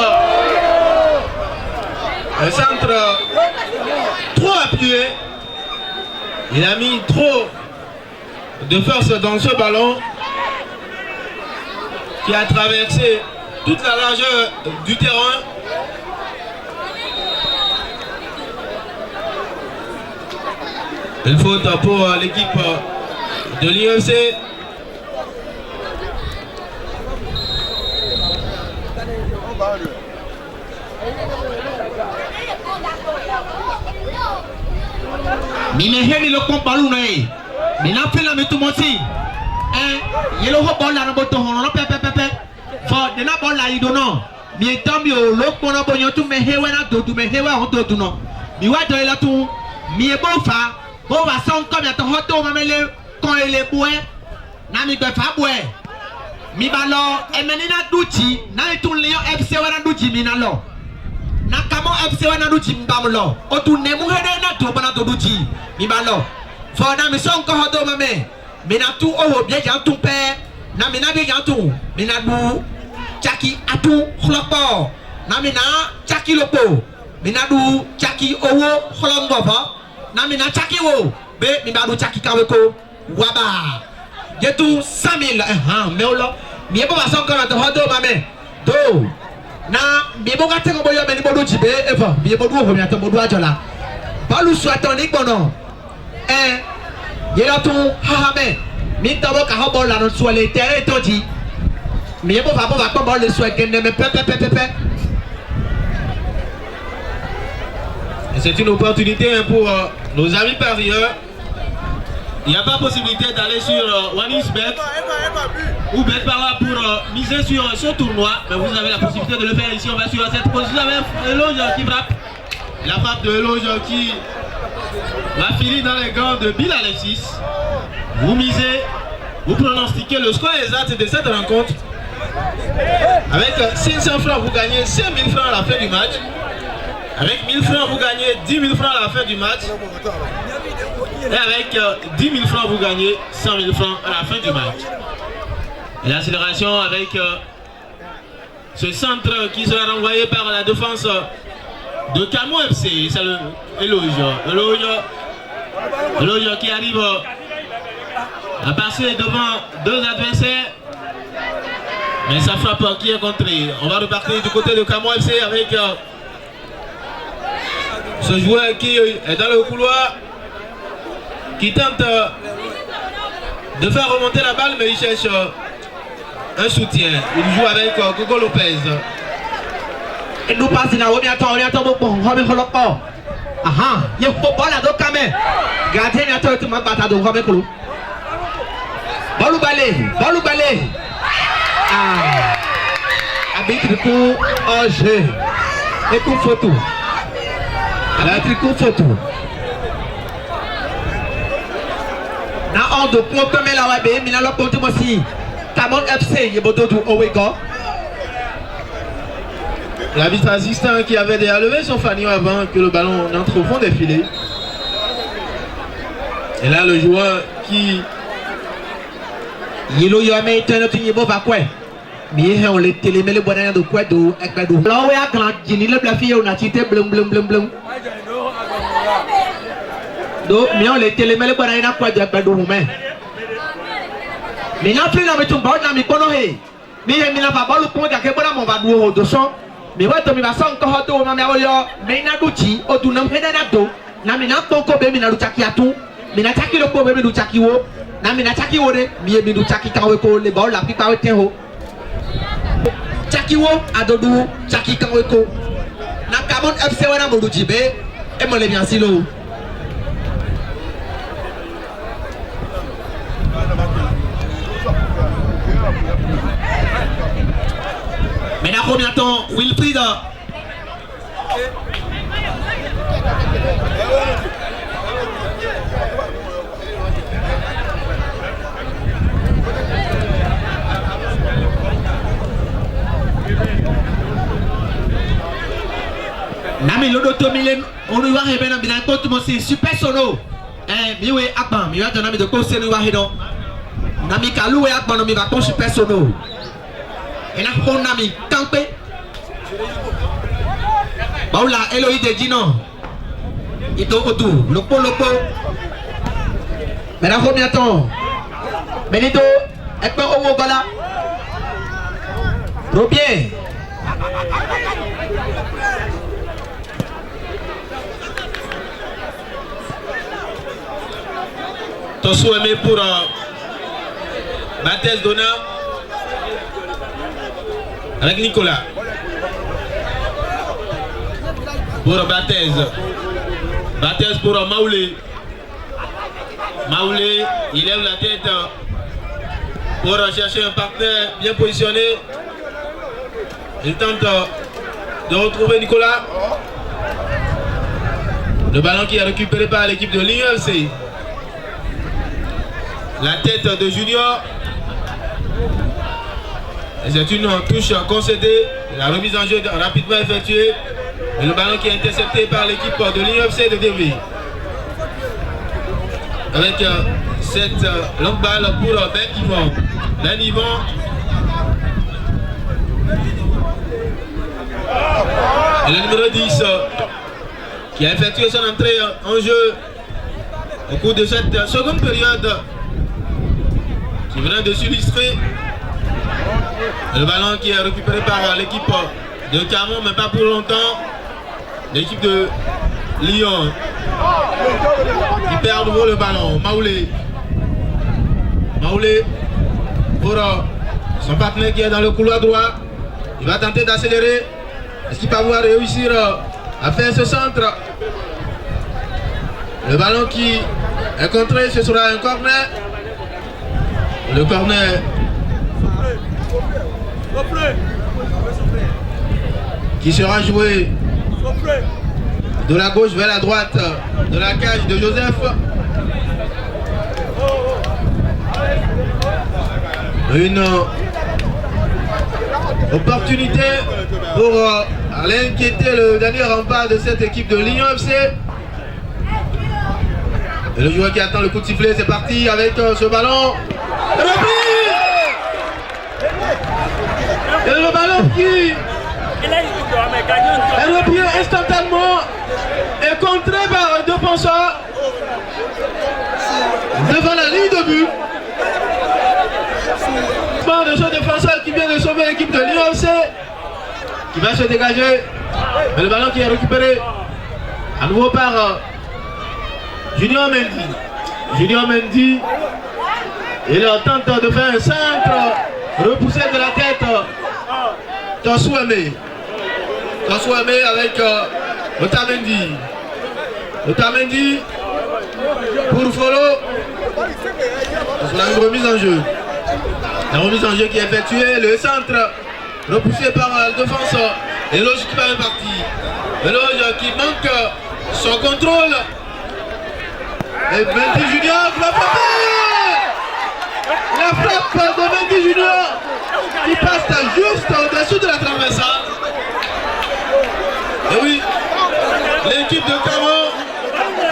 un centre trop appuyé, il a mis trop de force dans ce ballon qui a traversé toute la largeur du terrain. Une faute pour l'équipe de l'IEC. Mineheni le combalou nae. Mina fait la metumoti. Yelo ho bola na boto hono pepe. For de na bola idono. Mi tambi o lo pona bonyo tu mehewe na do tu mehewe ho do tu no. Mi wa do ela tu mi e bofa. Bo wa son comme ya to hoto mamele kon ele boué. Na mi be fa boué. Mi balo emenina duchi na itu Lyon FC wana duchi mina lo. Na Camon FC wana duchi mbamlo. O tu nemu hede na to bana to duchi. Mi balo. For na mi son ko hoto mame. Mina tu oho bien jan tu pe. Na mina bien jan tu. Mina du chaki atu khlopo. Na mina chaki lopo. Mina du chaki owo khlongo fa. Na mina chaki wo. Be mi ba du chaki kaweko. Waba. Yetu 100 000 mais Miye bo baso kono to hodo mame. Do. Na miye bo gate ko boyo me ni bodu jibe eva. Miye bodu ho mi ato bodu ajola. Balu so ato ni gbono. Yela tun hahame. Mi tabo ka ho bol la no so le tere toji. Miye bo va ko bol le so ekene me pepe. C'est une opportunité pour nos amis parieurs. Il n'y a pas possibilité d'aller sur OneXBet ou BetPara pour miser sur ce tournoi. Mais vous avez la possibilité de le faire ici. On va sur cette position avec Eloge qui frappe. La frappe de Eloge qui va filer dans les gants de Bill Alexis. Vous misez, vous pronostiquez le score exact de cette rencontre. Avec 500 francs, vous gagnez 5000 francs à la fin du match. Avec 1000 francs, vous gagnez 10 000 francs à la fin du match. Et avec 10 000 francs, vous gagnez 100 000 francs à la fin du match. Et l'accélération avec ce centre qui sera renvoyé par la défense de Camo FC. C'est Eloge qui arrive à passer devant deux adversaires. Mais sa frappe qui est contrée. On va repartir du côté de Camo FC avec ce joueur qui est dans le couloir, qui tente de faire remonter la balle, mais il cherche un soutien. Il joue avec Gogo Lopez. Et nous passons là, on y attend beaucoup. Aha, il faut pas la doka mais. Gardien n'a pas tout ma bataille de Robert Clou. Balou balé. Ah. Arbitre coup en jeu. Et coup photo. Arbitre coup photo. Na on de compte mais la web, mais la compte aussi. Tamon FC, il est beau du Owego. L'arbitre assistant qui avait déjà levé son fanion avant que le ballon n'entre au fond des filets. Et là le joueur qui... Yelo yame teno tu yebo va quoi? Mais on les télé mais le bonheur de quoi do ekba do. Là où ya grand jini le plafie on a cité blum. Do mais on les télé mais le bonheur na quoi do ekba do mais. Mais n'a plus na metu ba na mi kono he. Mais mi na ba balu ko ga ke bona mo ba do do so. Mais ouais to mi ba son ko do ma mi awoyo. Mais na duchi o du na heda na do. Na mi na to ko be mi na duchaki atu. Mi na chaki lo ko be mi duchaki wo. Na mi na chaki wo de mi e mi duchaki kawe ko le ba la pi pa te ho. Chaki wo adodu chaki kawe ko. Na Camon FC wana mo dujibe e mo le bien silo. Mais dans combien de temps Wilfried Nami lodo tomilen onu wa hebe na bina to tumo si super sono miwe akban miwa to nami de ko senu wa hido nami kalu we akban no mi ba to super sono ena ko nami kampe baula Eloï de Gino ito otu lopo mais dans combien de temps Benito ekpe owo gola Robien Tosso aimé pour Bathès d'honneur avec Nicolas. Pour Bathès pour Maoulé. Maoulé, il lève la tête pour chercher un partenaire bien positionné. Il tente de retrouver Nicolas. Le ballon qui est récupéré par l'équipe de l'INC. La tête de Junior. C'est une touche concédée. La remise en jeu rapidement effectuée. Et le ballon qui est intercepté par l'équipe de l'INC de DV. Avec cette longue balle pour Ben Yvon. Ben Yvon. Et le numéro 10 qui a effectué son entrée en jeu au cours de cette seconde période qui vient de s'illustrer Le ballon qui est récupéré par l'équipe de Camon, mais pas pour longtemps. L'équipe de Lyon qui perd de nouveau le ballon. Maoulé. Maoulé pour son partenaire qui est dans le couloir droit. Il va tenter d'accélérer. Est-ce qu'il va pouvoir réussir à faire ce centre? Le ballon qui est contré, ce sera un corner. Le corner qui sera joué de la gauche vers la droite de la cage de Joseph. Une opportunité pour aller inquiéter le dernier rempart de cette équipe de Lyon FC. Et le joueur qui attend le coup de sifflet, c'est parti avec ce ballon. Et le ballon qui est replié instantanément et contré par un défenseur devant la ligne de but. De ce défenseur qui vient de sauver l'équipe de Lyon FC, qui va se dégager. Mais le ballon qui est récupéré à nouveau par Junior Mendy. Junior Mendy, il tente de faire un centre repoussé de la tête. Tansou Aimé. Tansou Aimé avec Otamendi. Otamendi pour Folo. C'est la remise en jeu. La remise en jeu qui est effectuée, le centre repoussé par le défenseur. Et Loge qui va repartir. Et Loge qui manque son contrôle. Et Mendy Junior qui va frapper. La frappe de Mendy Junior qui passe juste au-dessus de la traversale. Et oui, l'équipe de Camon,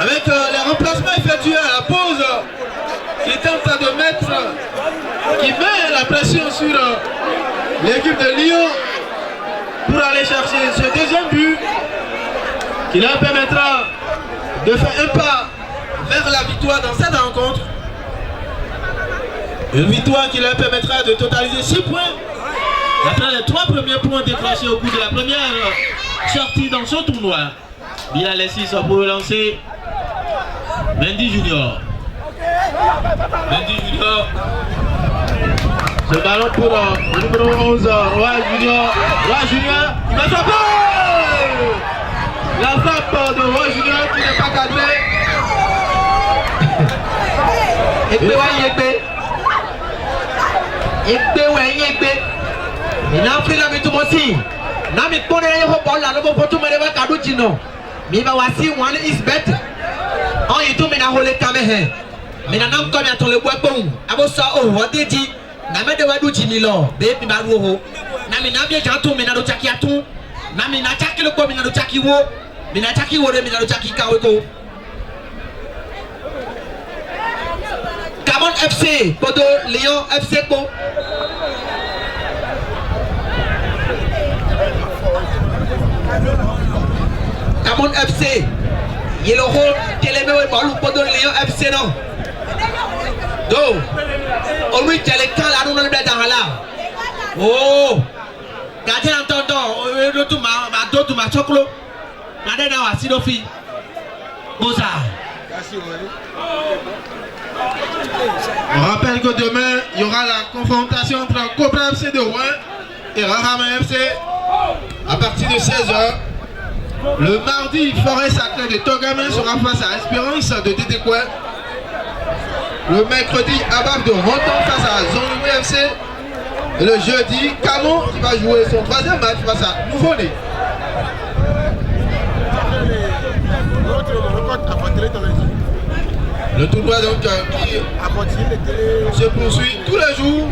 avec les remplacements effectués à la pause, qui tente de mettre, qui met la pression sur l'équipe de Lyon pour aller chercher ce deuxième but qui leur permettra de faire un pas vers la victoire dans cette rencontre. Une victoire qui leur permettra de totaliser 6 points après les 3 premiers points décrochés au cours de la première sortie dans ce tournoi. Bien les 6 pour relancer Mendy Junior. Mendy Junior. Ce ballon pour le numéro 11, Roy Junior. Roy Junior, il va frapper. La frappe de Roy Junior qui n'est pas cadrée. Il a pris la méthode aussi. Nami pone ya ho bola no bo to mere ba kadu jino. Mi ba wasi one is bet. On yitu me na hole kame he. Me na nam ko mi aton le bo gbon. Abo so o ho deji. Na me de wa du jini lo. Be mi ba ru ho. Na mi na bi ja to me na do chaki atun. Na mi na chaki lo ko mi na do chaki wo. Mi na chaki wo re mi na do chaki ka we ko. Camon FC Podo Lyon FC ko. Camon FC, il est le rôle qu'elle met au ballon pour donner Lyon FC non. Donc, on lui dit les camps là, nous on est dans là. Oh, gardez l'entendant, le tout ma choclo, ma dernière à Sidofi. Boza. On rappelle que demain, il y aura la confrontation entre Cobra FC de Rouen et Rarama FC à partir de 16h. Le mardi, Forêt Sacrée de Togamin sera face à Espérance de Dédécoin. Le mercredi, Abab de Ronton face à Zonloué FC. Et le jeudi, Camon qui va jouer son 3e match face à Nouveau-Né. Le tournoi donc qui se poursuit tous les jours,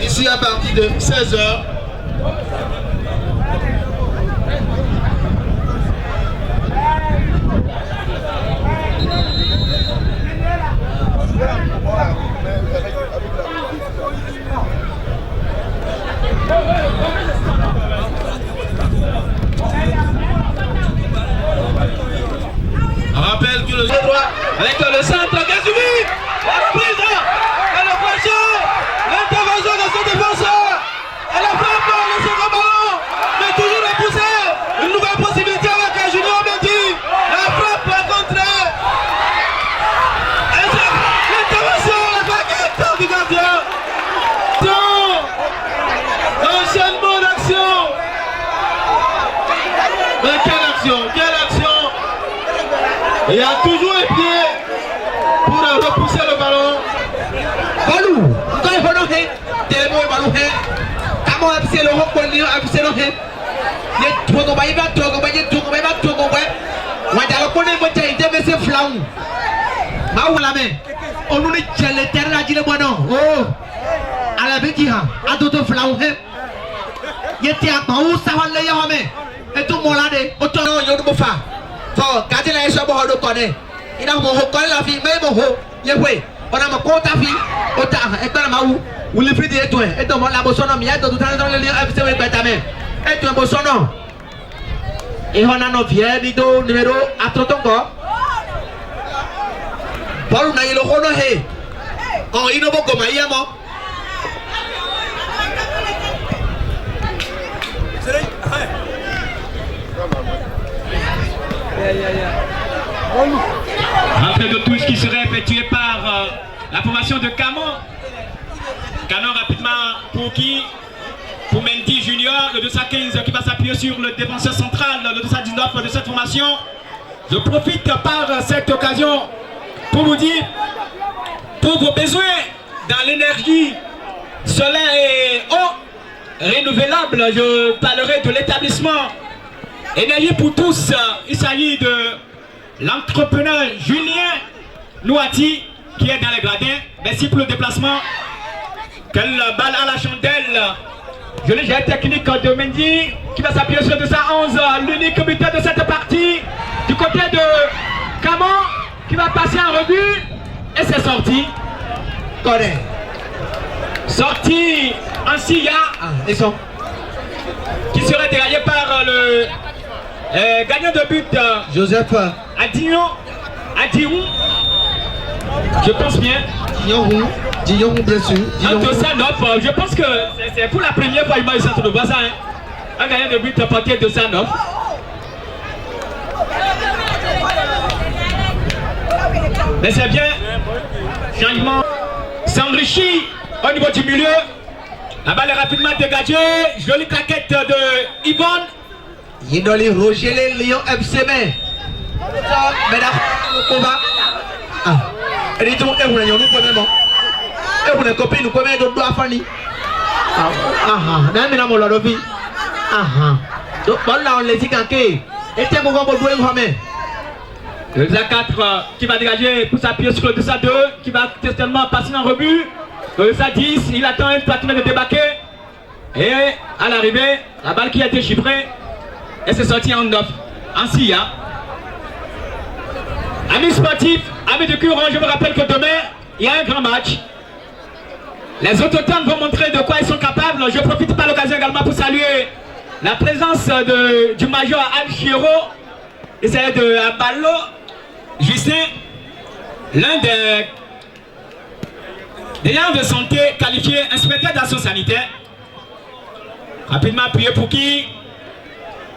ici à partir de 16h. On rappelle que le jeu droit avec le centre qui a suivi la reprise et le pression, l'intervention de ce défenseur. Il y a toujours un pied pour repousser le ballon. Balou, quand il faut faire, tellement balou fait. Comment appuyer le rock pour lui appuyer le fait. Il est trop combat, il va trop combat, il est trop combat, il va trop combat. Moi, j'ai le connaît votre idée, mais c'est flaou. Ma ou la main. On nous dit que le terrain a dit le bon nom. Oh, à la bête, à d'autres flaou. Il était à Maou, ça va le yamé. Et tout le monde là, autant non, il y a de faire. Faut garder la échelle pour le connaître. Il a mon reconnaît la fille, mais mon ho, il est ouais. On a ma compte à fille, autant, et pas la Maou. Ou les prix des étoiles. Et donc, la bossonne, il y a tout le temps dans le lien FC avec ta main. Et tu es bossonne. Et on a nos vieux numéro à Trotongo. Paul n'a eu le rôle de quand il ne peut pas y aller. Entrée de touche qui serait effectuée par la formation de Camon. Canon rapidement pour qui? Pour Mendy Junior, le 215 qui va s'appuyer sur le défenseur central, le 219 de cette formation. Je profite par cette occasion pour vous dire, pour vos besoins dans l'énergie solaire et eau renouvelable, je parlerai de l'établissement Énergie pour tous. Il s'agit de l'entrepreneur Julien Nouati qui est dans les gradins. Merci pour le déplacement. Quelle balle à la chandelle. Joli jet technique de Mendy qui va s'appuyer sur 211, l'unique buteur de cette partie. Du côté de Camon qui va passer en revue et c'est sorti. Correct. Sorti en Sia. Ils sont. Qui serait dégagé par le gagnant de but Joseph Adignon. Je pense bien. Dion, bien sûr. Je pense que c'est pour la première fois il m'a eu centre de voisin. Un gagnant de but porté de Sanov. Mais c'est bien. Changement s'enrichit au niveau du milieu. La balle est rapidement dégagée. Jolie claquette de Yvonne. Yinoli Roger les Lions FCM. Mesdames, le combat. Et dit tout, et vous n'avez pas de nom. Et vous n'avez pas de combien de doigts Fanny. N'a mon lobby. Donc, là, on les dit qu'un quai. Et tiens, vous avez besoin de le 4 qui va dégager pour s'appuyer sur le 202, qui va certainement passer en rebut. Le 10, il attend un partenaire de débarquer. Et à l'arrivée, la balle qui a été chiffrée. Et c'est sorti en 9. En SIA. Amis sportifs, amis de Curon, je vous rappelle que demain, il y a un grand match. Les autres temps vont montrer de quoi ils sont capables. Je profite par l'occasion également pour saluer la présence du major Al Chiro. Et c'est de Abalo Justin, l'un des gens de santé qualifiés, inspecteur d'action sanitaire. Rapidement appuyé pour qui?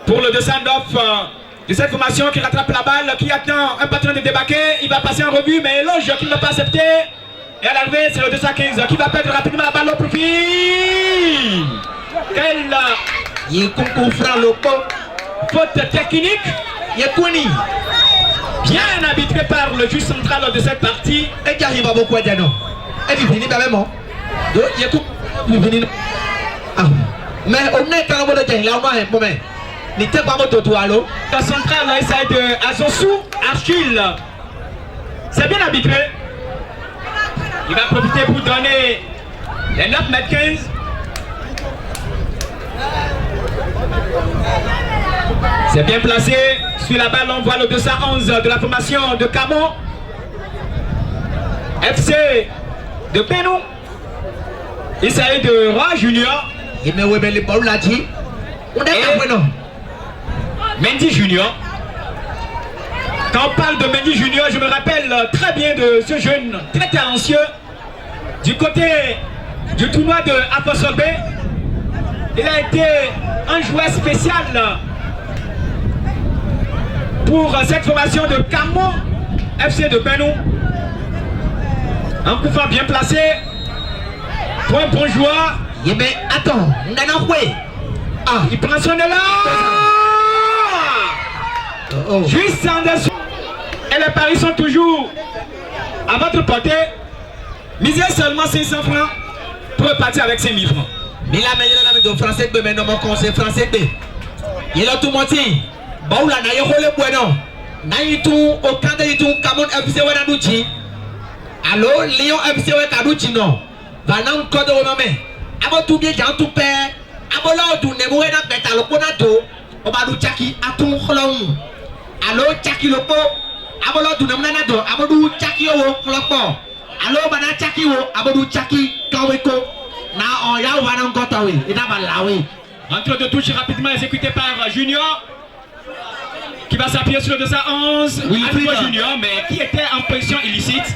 Pour le 209 de cette formation qui rattrape la balle, qui attend un patron de débarquer. Il va passer en revue, mais éloge qui ne va pas accepter. Et à l'arrivée, c'est le 215 qui va perdre rapidement la balle au profit. Quel faute technique. Yekouni. Bien arbitré par le juge central de cette partie. Et qui arrive à beaucoup à Diano. Et il finit même. Donc, il finit. Mais on est quand même de là, on a un moment. N'était pas moto toi, allô? Le central, il s'agit de Azonsou Achille. C'est bien arbitré. Il va profiter pour donner les 9 mètres 15. C'est bien placé. Sur la balle, on voit le 211 de la formation de Camon. FC de Pénou. Il s'agit de Roi Junior. Il me les balles là dit. On est non. Mendy Junior. Quand on parle de Mendy Junior, je me rappelle très bien de ce jeune très talentueux du côté du tournoi de Afosobe. Il a été un joueur spécial pour cette formation de Camon FC de Pénou. Un coup franc bien placé pour un bon joueur. Mais attends, on a joué. Il prend son élan. Juste en dessous. Et les paris sont toujours à votre portée. Misez seulement 500 francs pour repartir avec 5000 francs. Mais là, il y a un français qui est mon conseil français. Il y a tout le monde. Bon, là, il y a un bueno. Il y a au Canada, il y a Cameroun FC Wanaduchi. Allô, Lyon FC Wanaduchi, non. Vanam Code Romame. Abo tout bien, j'ai tout père. Abo là, tout n'est pas un bête à l'oponato. Obadou Chaki, à tout chlong. Allô, Chaki Lopo. Abo là, tout n'est pas un ado. Abodou Chaki Owo, Chloko. Allô, Bana Chaki Wo. Abodou Chaki, Kaweko. Na on ya Vanam Gotawi. Et là, Balawi. Entre de touche rapidement exécuté par Junior. Qui va s'appuyer sur le 211. Oui, Junior, mais qui était en position illicite.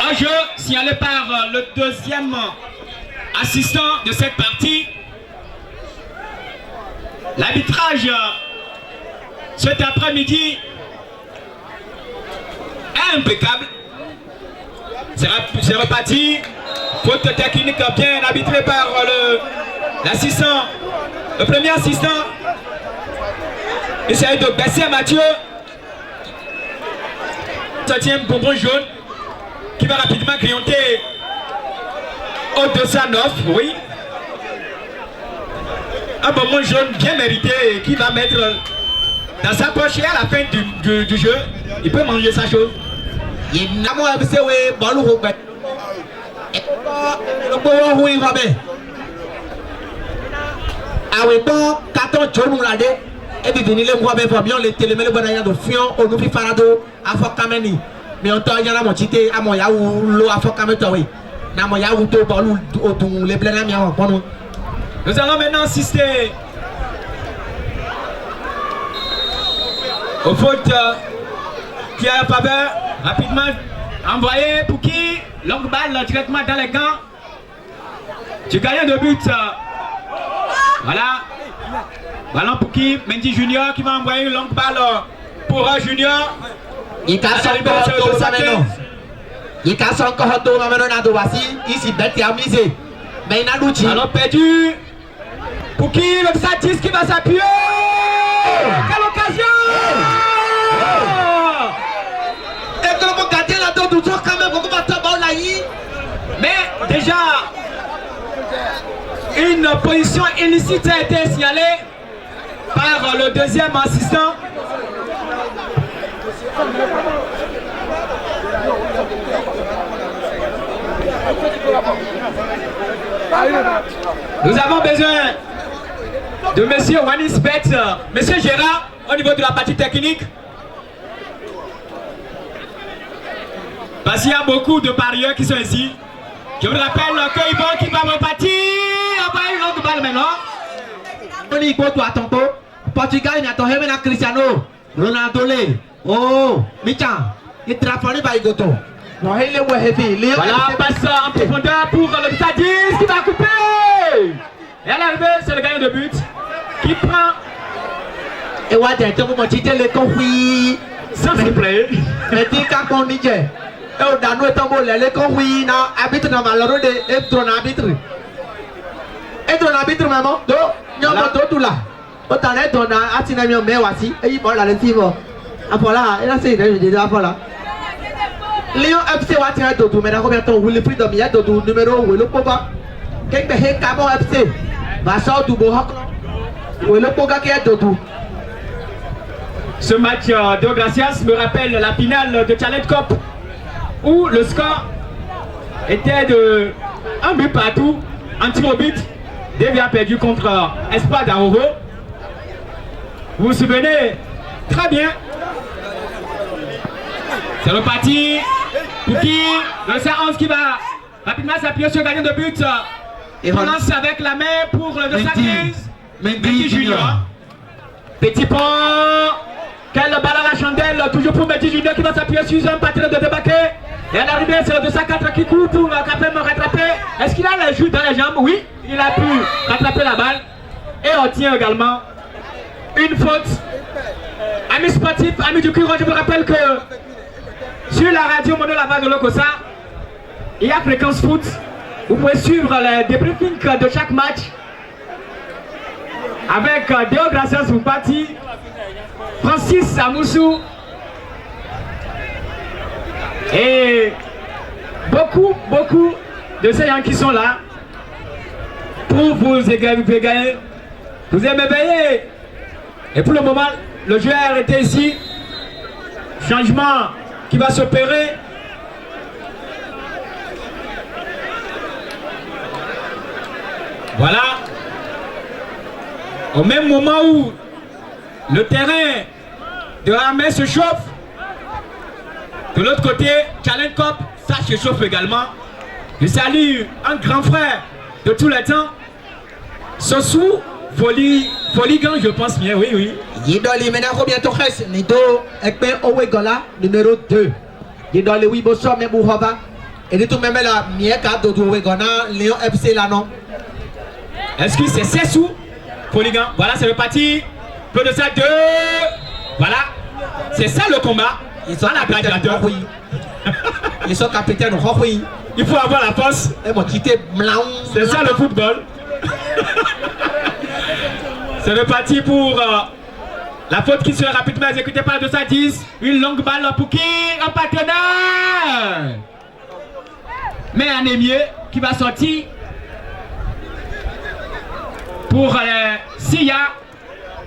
Un jeu signalé par le deuxième assistant de cette partie. L'arbitrage cet après-midi est impeccable. C'est reparti. Faute technique bien arbitrée par l'assistant, le premier assistant. Essaye de baisser Mathieu. Septième bonbon jaune qui va rapidement grignoter au 209, oui. Un bonbon jaune bien mérité qui va mettre dans sa poche et à la fin du jeu, il peut manger sa chose. Il n'a pas besoin de ballon. Ah oui, bon, carton jaune ou la dé. Et puis venir les voir bien les télémètres de bonheur de fion au nouveau farado à fort kameni. Mais on t'a dit à mon tité à mon yaou l'eau à fort kameni oui. Na mon yaou to balou au tout les pleins amis en nous. Nous allons maintenant assister au faute qui a en faveur rapidement envoyé pour qui longue balle directement dans les gants. Tu gagnes de but. Voilà. Ballon pour qui? Mendy Junior qui va envoyer une longue balle pour Junior. Il casse encore tout maintenant. Il casse encore tout maintenant dans Voici ici bête et amusé. Mais il a l'outil. Ballon perdu. Pour qui? Le 10 qui va s'appuyer. Quelle occasion! Et que le gardien là dans tout quand même beaucoup de temps là. Mais déjà une position illicite a été signalée par le deuxième assistant. Nous avons besoin de monsieur Wanis Bet, monsieur Gérard, au niveau de la partie technique. Parce qu'il y a beaucoup de parieurs qui sont ici. Je vous rappelle que Yvon qui va repartir. On va une autre balle maintenant. Portugal il attend maintenant Cristiano Ronaldo. Oh, Michan, il travaille par Igoto. Voilà, passe en profondeur pour le Sadis qui va couper. Et à l'arrivée, c'est le gagnant de but qui prend. Et ouais, tu vas me le conflit. S'il vous plaît. Mais dis quand on dit que. Et au Dano est en mot, le conflit, non, habite dans malheureux de ton arbitre. Et ton arbitre, maman, donc, il y a un peu tout là. Autant est ton artisanat, mais voici, et il parle à l'intima. Après là, et là, c'est déjà après là. Lyon FC va tirer tout, mais dans combien de temps vous le prix de milliard de numéro où le poga? Quelque chose Camon FC va sortir du Bohak. Où le poga qui est tout. Ce match de Gracias me rappelle la finale de Challenge Cup où le score était de 1 but partout, un tir au but. Devia perdu contre Espoir d'Arovo. Vous vous souvenez très bien. C'est reparti. Pour qui? Le 111 qui va rapidement s'appuyer sur le gardien de but. Il lance avec la main pour le 215. Mendy Junior. Petit pont. Quelle balle à la chandelle. Toujours pour Mendy Junior qui va s'appuyer sur un partenaire de débarquer. Et à l'arrivée, c'est le 204 qui court pour quand même rattraper. Est-ce qu'il a les joues dans les jambes? Oui, il a pu rattraper la balle. Et on tient également une faute. Amis sportifs, amis du Curon, je vous rappelle que sur la radio Mono Lavage de Lokosa, il y a Fréquence Foot. Vous pouvez suivre les débriefings de chaque match avec Deo Gracias Moupati Francis Amoussou et beaucoup de ces gens qui sont là pour vous égayer, vous émerveiller. Et pour le moment, le joueur était ici. Changement qui va s'opérer. Voilà. Au même moment où le terrain de Ramé se chauffe, de l'autre côté, Challenge Cup, ça se chauffe également. Je salue un grand frère de tous les temps, Sosou Foligan, je pense bien, oui. Yidoli maintenant bientôt reste Nido Ekpe Owegola numéro 2. Yidoli Wiboso Mebuhova et de tout même la Mieka Dodo Wegona Léon FC là non. Est-ce que c'est Sessou Foligan? Voilà, c'est le parti. Peu de ça, 2. Voilà. C'est ça le combat. Ils sont la gladiateur. Oui. Ils sont capitaines oui. Il faut avoir la force. C'est ça le football. C'est le parti pour la faute qui sera rapidement exécutée par le 210. Une longue balle pour qui? Un partenaire. Mais un émier qui va sortir pour Sia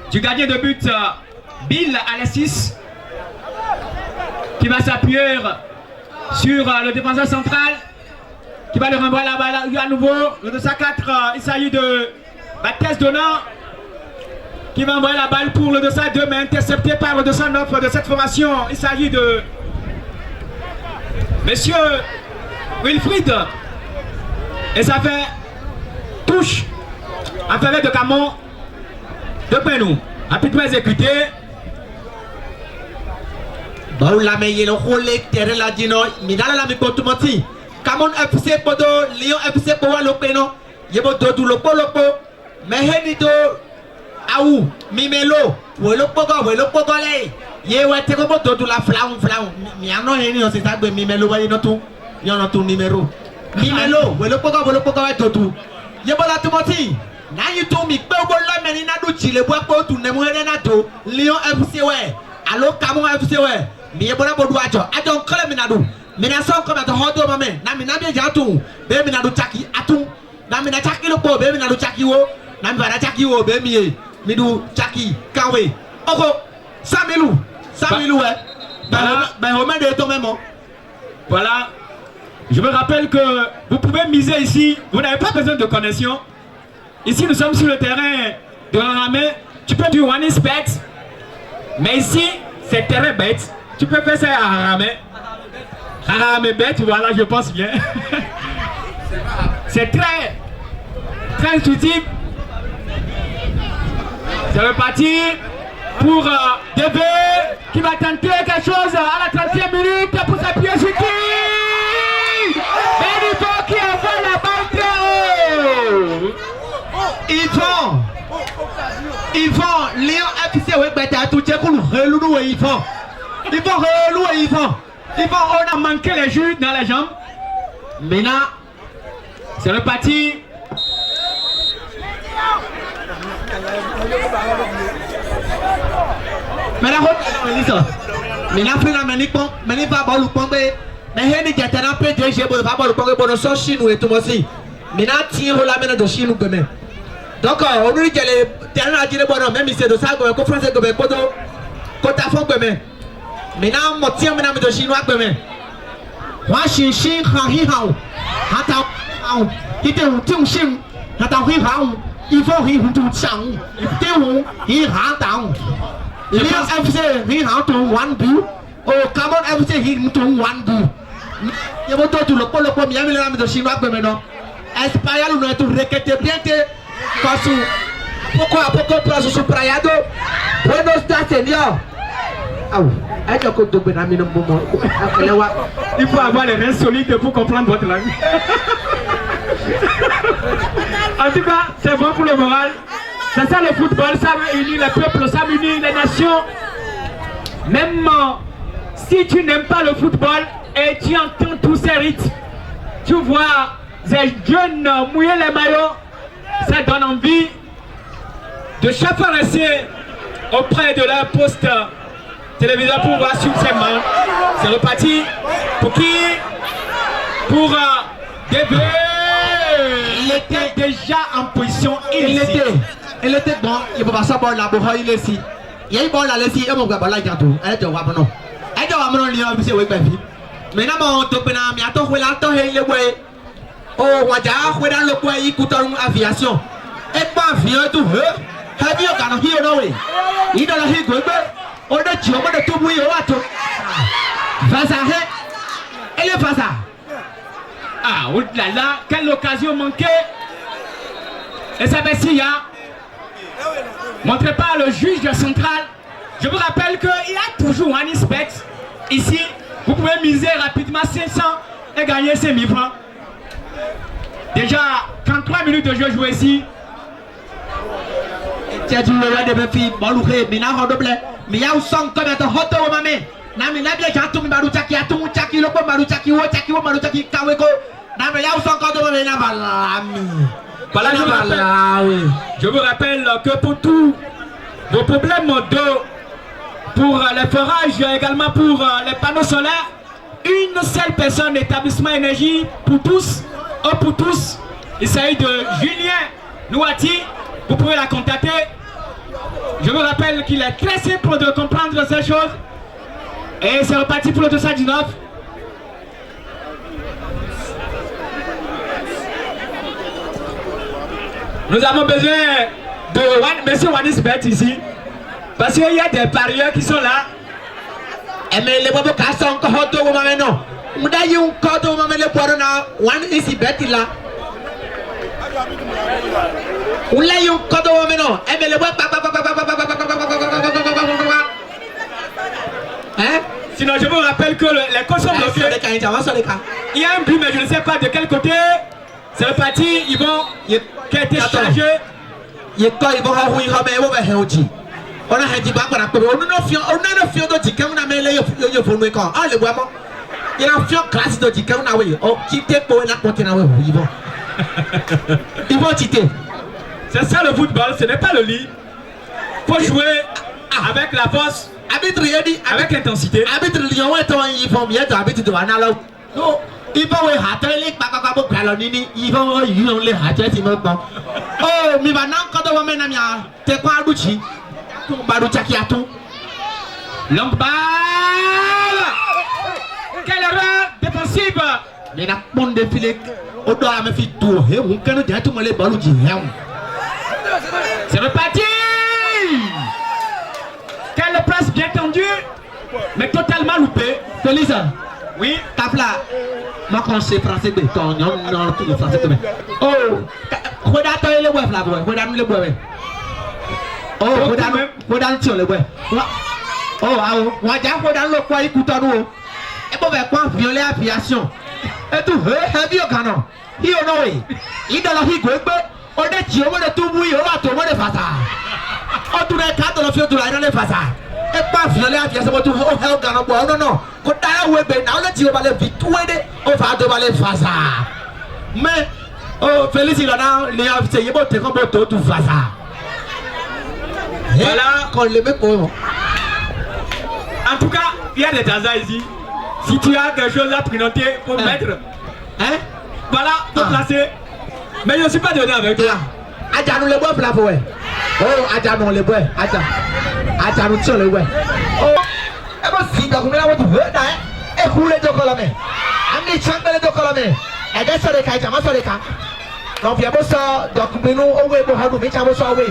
du gardien de but Bill Alexis qui va s'appuyer sur le défenseur central qui va le renvoyer la balle à nouveau. Le 204, il s'agit de Baptiste Donant qui va envoyer la balle pour le 202 mais intercepté par le 209 de cette formation. Il s'agit de Monsieur Wilfried et ça fait touche en faveur de Camon de Penou. Rapidement exécuté. Bon la meilleure le rôle terrain la dino minala la mi potumati. Camon FC podo Lyon FC powa lo Penou. Yebo dodu lo polo mais henito aou mimelo welo pogo le. Ye wa te ko dodu la flaun mi ano heni on se ta gbe mimelo wa yino tu yono tu numéro. Mimelo welo pogo wa dodu. Yebo la tumati. Na you told me pe bo la meni na do chile bo po tu ne mo na do Lyon FC we alo Camon FC we mi e bo na bo do ajo nkole mi na do mi na so ko ma to hodo ma me na mi na bi ja tu be mi na do chaki atu na mi na chaki lo po be mi na do chaki wo na mi ba na chaki wo be mi e mi do chaki kawe oko Samilu we ben on met de ton même. Voilà. Je me rappelle que vous pouvez miser ici, vous n'avez pas besoin de connexion. Ici, nous sommes sur le terrain de Ramé. Tu peux dire one bet, mais ici, c'est terrain bête. Tu peux faire ça à Ramé. Ramé bête, voilà, je pense bien. C'est très intuitif. C'est reparti pour DB qui va tenter quelque chose à la 30e minute pour s'appuyer sur qui? Benito qui envoie la balle très haut. Ils vont Léon FC ouais bata tout est cool relou ils vont on a manqué les jus dans les jambes. Maintenant c'est le parti. Maintenant plus la manico mani va balu pombe mais heni jatana pe de je ba balu pombe bono so chinu et tout aussi. Maintenant tire la mena de chinu gome. Donc on nous dit que les terrains à dire bon même si c'est de ça que français que poto kota fond gome. Maintenant mo tire maintenant de chinois gome. Wa xin xin han hi hao. Ha ta hao. Ti te wu ting xin. Ha ta hi hao. Il faut hi hu tu chang. Ti wu hi ha dang. Lyon FC hi hao tu one bu. Oh Camon FC hi tu one bu. Ye mo to tu lo polo mi ami la de chinois gome non. Espagnol não é tu requete bien que faço pouco a pouco prazo supraiado buenos días señor il faut avoir les reins solides pour comprendre votre langue. En tout cas c'est bon pour le moral, c'est ça le football, ça unit les peuples, ça unit les nations. Même si tu n'aimes pas le football et tu entends tous ces rites, tu vois ces jeunes mouiller les maillots, ça donne envie de chaffaresser auprès de leur poste téléviseur pour voir suivre ces matchs. C'est reparti. Pour qui? Pour DB. Il était déjà en position illicite. Il était bon. Il peut pas savoir la boue. Il est ici. Il y a une bonne là, ici. Il y a un bon là, il y a tout. Elle est au Wamono. Elle est au Wamono, il y a un monsieur. Maintenant, on te prend un miato. Il a tout. Il est ouais. Oh, Wadja, il a le quoi. Il coûte une aviation. Et pas avion tout. Have you got here no way? Il doit la hier quoi? On a tué. On a tout bouillé. On a tout. Vas-y. Elle est pas ça. Ah, oh là là, quelle occasion manquée. Et ça fait si, hein. Montré par le juge central. Je vous rappelle qu'il y a toujours un ispect. Ici, vous pouvez miser rapidement 500 et gagner 5000 francs. Déjà, 33 minutes de jeu joué ici. Tiens, tu me regardes mes filles, bon, mais là, on double. Mais il y a un son comme un hot au mamé. Nami la bien quand tu maruchaki atu chaki loko maruchaki wo maruchaki kaweko nami ya usonko do me na balami. Voilà, je vous rappelle que pour tous vos problèmes d'eau, pour les forages, également pour les panneaux solaires, une seule personne, établissement énergie pour tous, pour tous. Il s'agit de Julien Nouati. Vous pouvez la contacter. Je vous rappelle qu'il est très simple de comprendre ces choses. Et c'est reparti pour le 219. Nous avons besoin de M. Wanisbet ici. Parce qu'il y a des parieurs qui sont là. Et mais les bobos qui sont encore hot au moment non. Mouda y un code au moment le poireau na one ici bet là. On l'a eu un code au moment non. Et mais les bobos hein? Sinon, je vous rappelle que les codes sont bloqués. Il y a un but, mais je ne sais pas de quel côté. C'est reparti, ils vont. Qui a été chargé. Ils vont on a dit bah on a le fion de Dika on a mêlé le fond de camp. Ah le bois il a un fion classe de Dika on a oui. Oh qui t'es pour la continuer ils vont titer. C'est ça le football, ce n'est pas le lit. Faut jouer avec la force. Arbitre dit avec intensité. Arbitre Lyon est en ils vont bien arbitre de analogue. Non, ils vont rater les papa galonini, ils vont les rater si me bon. Oh, mais maintenant quand on va mener mia, t'es quoi Abuchi? Tout Baruchaki à tout. Longue balle. Quelle erreur défensive. Mais la bonne défilé, on doit me faire tout. Et on peut nous dire tout le monde les balles du c'est reparti. Quelle place bien tendue, mais totalement loupée. Félix, oui, tape là. Moi quand c'est français béton, non tout le français béton. Oh, regarde le web là, regarde le web. Oh, regarde sur le web. Oh, moi j'ai regarde le quoi écoute nous. Et pour faire quoi violer l'aviation. Et tout, heavy au canon. Il en a il dans la higo, on est tué, on est tout bouillé, on a tout le monde face. On tourne quatre dans le fion de la dans face. Et pas violer l'aviation, on tourne au hell canon. Non, non. Quand tu as web, on est tué par les victoires, on va devoir les face. Mais, oh, Félix, il en a, les officiers, ils vont te combattre tout face. Voilà. Quand les mecs, en tout cas, il y a des hasards ici. Si tu as quelque chose à présenter pour mettre, hein? Voilà, pour placer. Mais je ne suis pas donné avec toi. Adja nous les bois là pour oh, Adja nous les bois. Adja nous tient les bois. Oh, et bon si donc là on veut là, et rouler de colomé. Ami chambre de colomé. Et des sur les cailles, sur les cas. Donc il y a beau ça, donc nous on veut pour nous mettre ça oui.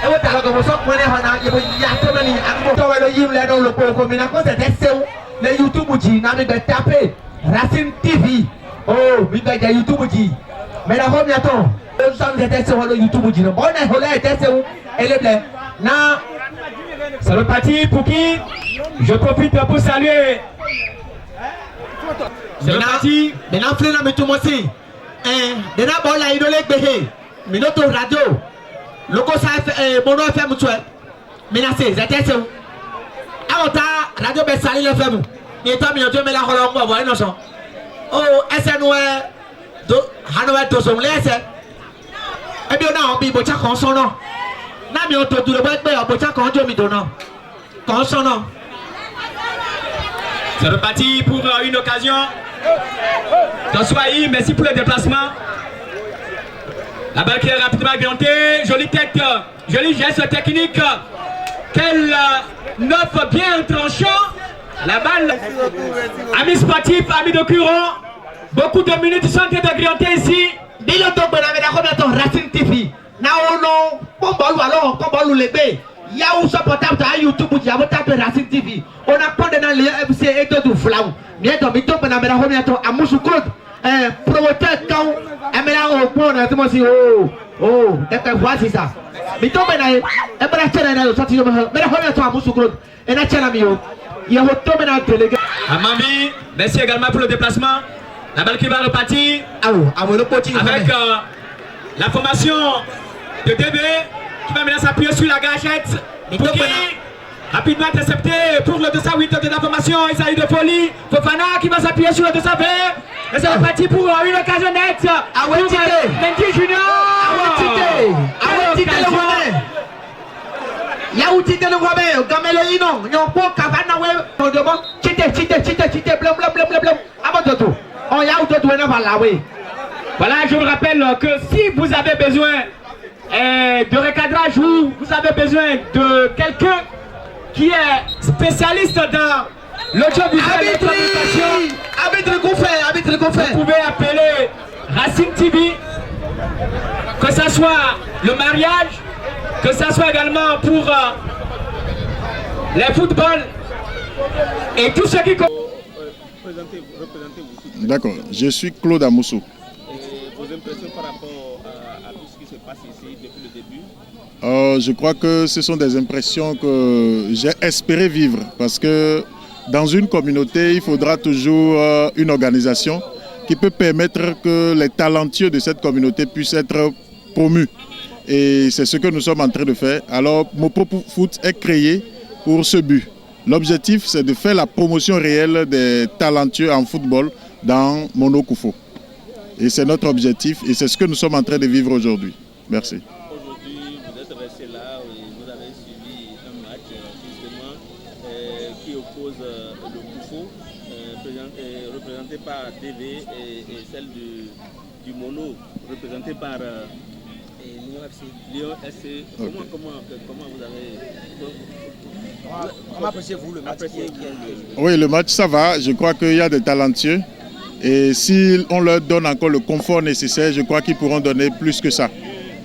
Et vous t'as comme ça pour les hana, il y a trop de lignes. À toi le yim là dans le pot comme une cause de les YouTube dit n'a pas taper Racine TV. Oh, mais il y a YouTube dit. Mais la robe attend. Nous sommes des sur le YouTube dit. Bon, on est testé où? Elle est blanche. Non. C'est le parti pour qui? Je profite pour saluer. C'est le parti. Maintenant, frère, mais tout le monde aussi. Déjà, bon, la idole est béhé. Mais notre radio. Le co ça fait mon FM tout seul. Maintenant, c'est testé où? Avant ta radio ben salir le FM. Il est mis en mais la relance va voir non son. Oh, SNW do Hanover to son laisse. Et bien non, bi bo cha kon son non. C'est reparti pour une occasion. Dansoaï, merci pour le déplacement. La balle qui est rapidement orientée. Jolie tête, joli geste technique. Quel neuf bien tranchant. La balle, amis sportifs, amis de courant. Beaucoup de minutes sont en train de grignoter ici. Racing TV. Naono, Pombolou alors, Pombolou Lébé. Yahoo sur portable sur YouTube, vous avez tapé Racing TV. On a pas de Lyon FC et de Flau. Bientôt, bientôt, on a mis la première à Moussou Claude. Promoteur quand Amela au point, on a dit oh, d'accord, voici ça. Bientôt, on a Amami, merci également pour le déplacement. La balle qui va repartir avec la formation de DB qui va maintenant s'appuyer sur la gâchette. Pour qui rapidement intercepté pour le 208 de la formation. Isaïe de Folie. Fofana qui va s'appuyer sur le 220. Et c'est reparti pour une occasion nette. Mendy Junior. Yaoutite le Robert, Gamele Inon, Yonpo, Kavana, Chite, blam, Abadoto. On Yaouto, Voilà, je vous rappelle que si vous avez besoin de recadrage ou vous avez besoin de quelqu'un qui est spécialiste dans l'audiovisuel et la communication, vous pouvez appeler Racing TV, que ce soit le mariage, que ce soit également pour les footballs et tout ce qui... D'accord, je suis Claude Amoussou. Et vos impressions par rapport à tout ce qui se passe ici depuis le début? Je crois que ce sont des impressions que j'ai espéré vivre parce que dans une communauté, il faudra toujours une organisation qui peut permettre que les talentueux de cette communauté puissent être promus. Et c'est ce que nous sommes en train de faire. Alors, Mopo Foot est créé pour ce but. L'objectif, c'est de faire la promotion réelle des talentueux en football dans Monokoufo. Et c'est notre objectif et c'est ce que nous sommes en train de vivre aujourd'hui. Merci. Aujourd'hui, vous êtes resté là et vous avez suivi un match justement qui oppose le Koufo, représenté par DV et celle du Mono, représentée par Lyon FC. Okay. Comment vous avez... Comment appréciez-vous le match Oui, le match, ça va. Je crois qu'il y a des talentueux. Et si on leur donne encore le confort nécessaire, je crois qu'ils pourront donner plus que ça.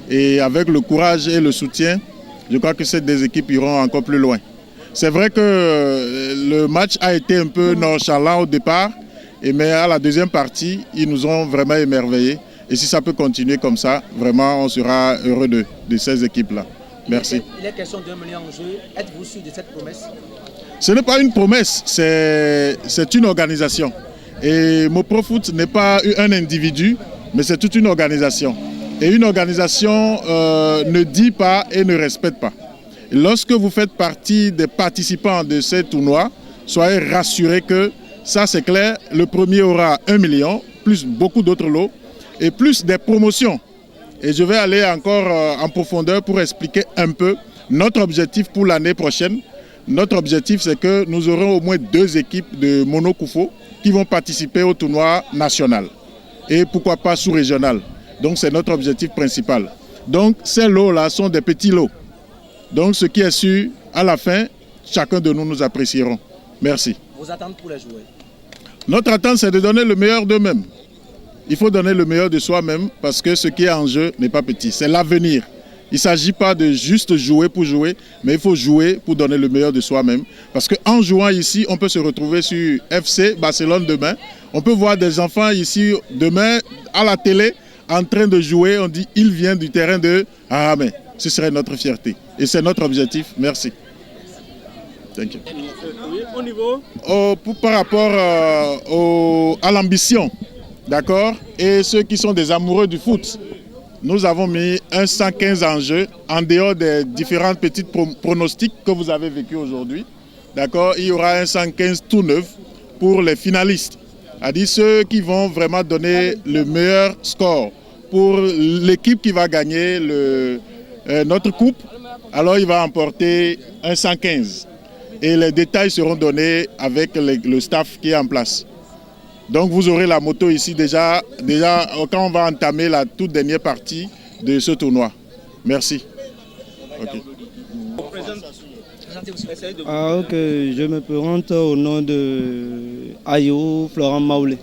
Et avec le courage et le soutien, je crois que ces deux équipes iront encore plus loin. C'est vrai que le match a été un peu nonchalant au départ, mais à la deuxième partie, ils nous ont vraiment émerveillés. Et si ça peut continuer comme ça, vraiment, on sera heureux de ces équipes-là. Merci. Il est question d'un million en jeu. Êtes-vous sûr de cette promesse? Ce n'est pas une promesse, c'est une organisation. Et Mopo Foot n'est pas un individu, mais c'est toute une organisation. Et une organisation ne dit pas et ne respecte pas. Et lorsque vous faites partie des participants de ces tournois, soyez rassurés que ça c'est clair, le premier aura 1 million, plus beaucoup d'autres lots, et plus des promotions. Et je vais aller encore en profondeur pour expliquer un peu notre objectif pour l'année prochaine. Notre objectif, c'est que nous aurons au moins 2 équipes de Monokoufo qui vont participer au tournoi national. Et pourquoi pas sous-régional. Donc c'est notre objectif principal. Donc ces lots-là sont des petits lots. Donc ce qui est sûr, à la fin, chacun de nous apprécierons. Merci. Vos attentes pour les joueurs? Notre attente, c'est de donner le meilleur d'eux-mêmes. Il faut donner le meilleur de soi-même parce que ce qui est en jeu n'est pas petit, c'est l'avenir. Il ne s'agit pas de juste jouer pour jouer, mais il faut jouer pour donner le meilleur de soi-même. Parce qu'en jouant ici, on peut se retrouver sur FC Barcelone demain. On peut voir des enfants ici demain à la télé en train de jouer. On dit il vient du terrain de Aramé. Ce serait notre fierté. Et c'est notre objectif. Merci. Thank you. Oui, au niveau par rapport à l'ambition. D'accord. Et ceux qui sont des amoureux du foot, nous avons mis un 115 en jeu, en dehors des différentes petites pronostics que vous avez vécu aujourd'hui. D'accord. Il y aura un 115 tout neuf pour les finalistes. C'est-à-dire ceux qui vont vraiment donner le meilleur score pour l'équipe qui va gagner notre coupe alors il va emporter un 115. Et les détails seront donnés avec le staff qui est en place. Donc vous aurez la moto ici déjà quand on va entamer la toute dernière partie de ce tournoi. Merci. Okay. Ok, je me présente au nom de Ayou Florent Maoulé.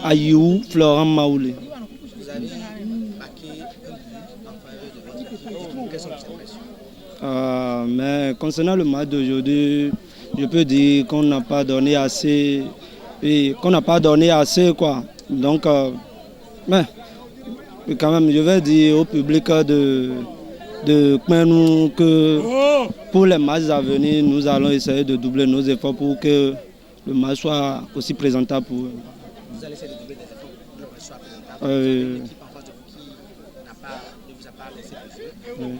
Ayou Florent Maoulé. Vous avez marqué un but en faveur de votre équipe. Quelles sont vos impressions? Mais concernant le match d'aujourd'hui, je peux dire qu'on n'a pas donné assez. Et qu'on n'a pas donné assez, quoi. Donc, mais quand même, je vais dire au public de nous que pour les matchs à venir, nous allons essayer de doubler nos efforts pour que le match soit aussi présentable pour eux. Vous allez essayer de doubler des efforts pour que le match soit présentable. L'équipe en face de vous qui ne vous a pas laissé de feu.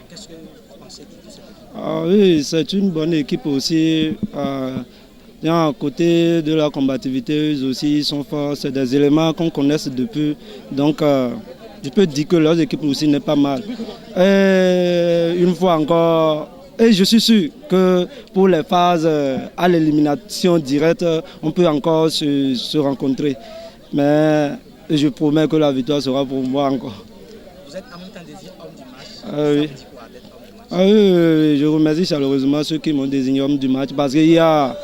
Qu'est-ce que vous pensez de cette équipe? Oui, c'est une bonne équipe aussi. À côté de la combativité, eux aussi sont forts. C'est des éléments qu'on connaisse depuis. Donc, je peux dire que leur équipe aussi n'est pas mal. Et une fois encore, et je suis sûr que pour les phases à l'élimination directe, on peut encore se rencontrer. Mais je promets que la victoire sera pour moi encore. Vous êtes en même temps désigné homme du match. Oui. Oui, je remercie chaleureusement ceux qui m'ont désigné homme du match parce qu'il y a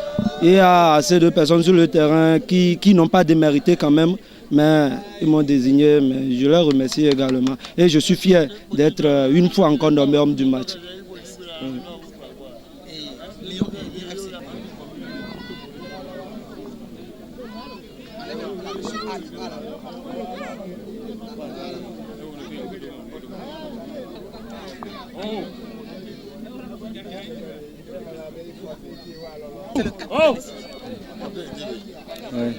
assez de personnes sur le terrain qui n'ont pas démérité quand même, mais ils m'ont désigné, mais je leur remercie également. Et je suis fier d'être une fois encore nommé homme du match. Oh! Ouais.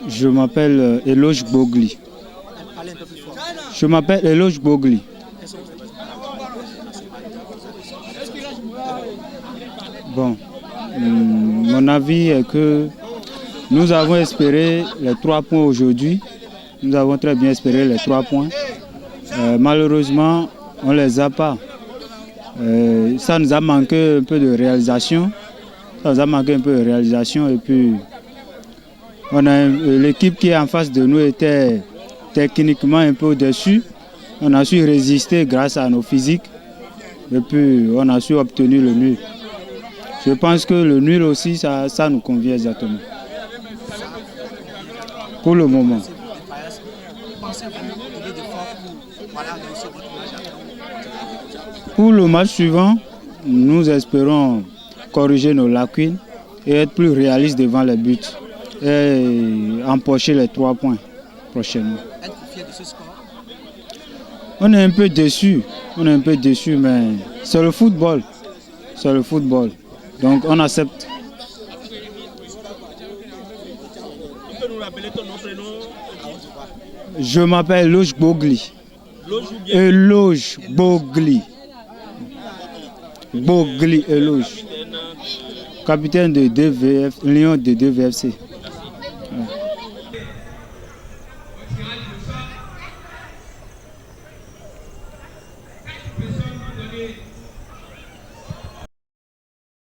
Je m'appelle Eloge Bogli. Je m'appelle Eloge Bogli. Bon, mon avis est que nous avons espéré les 3 points aujourd'hui. Nous avons très bien espéré les 3 points. Malheureusement, on ne les a pas. Ça nous a manqué un peu de réalisation. Et puis, l'équipe qui est en face de nous était techniquement un peu au-dessus. On a su résister grâce à nos physiques. Et puis, on a su obtenir le nul. Je pense que le nul aussi, ça nous convient exactement. Pour le moment. Pour le match suivant, nous espérons corriger nos lacunes et être plus réalistes devant les buts et empocher les 3 points prochainement. Êtes-vous fier de ce score? On est un peu déçus, mais c'est le football. Donc on accepte. Tu peux nous rappeler ton nom, prénom? Je m'appelle Eloge Bogli. Eloge Bogli. Bogli Eloge. Capitaine de DVF, Lyon de DVFC. Ouais.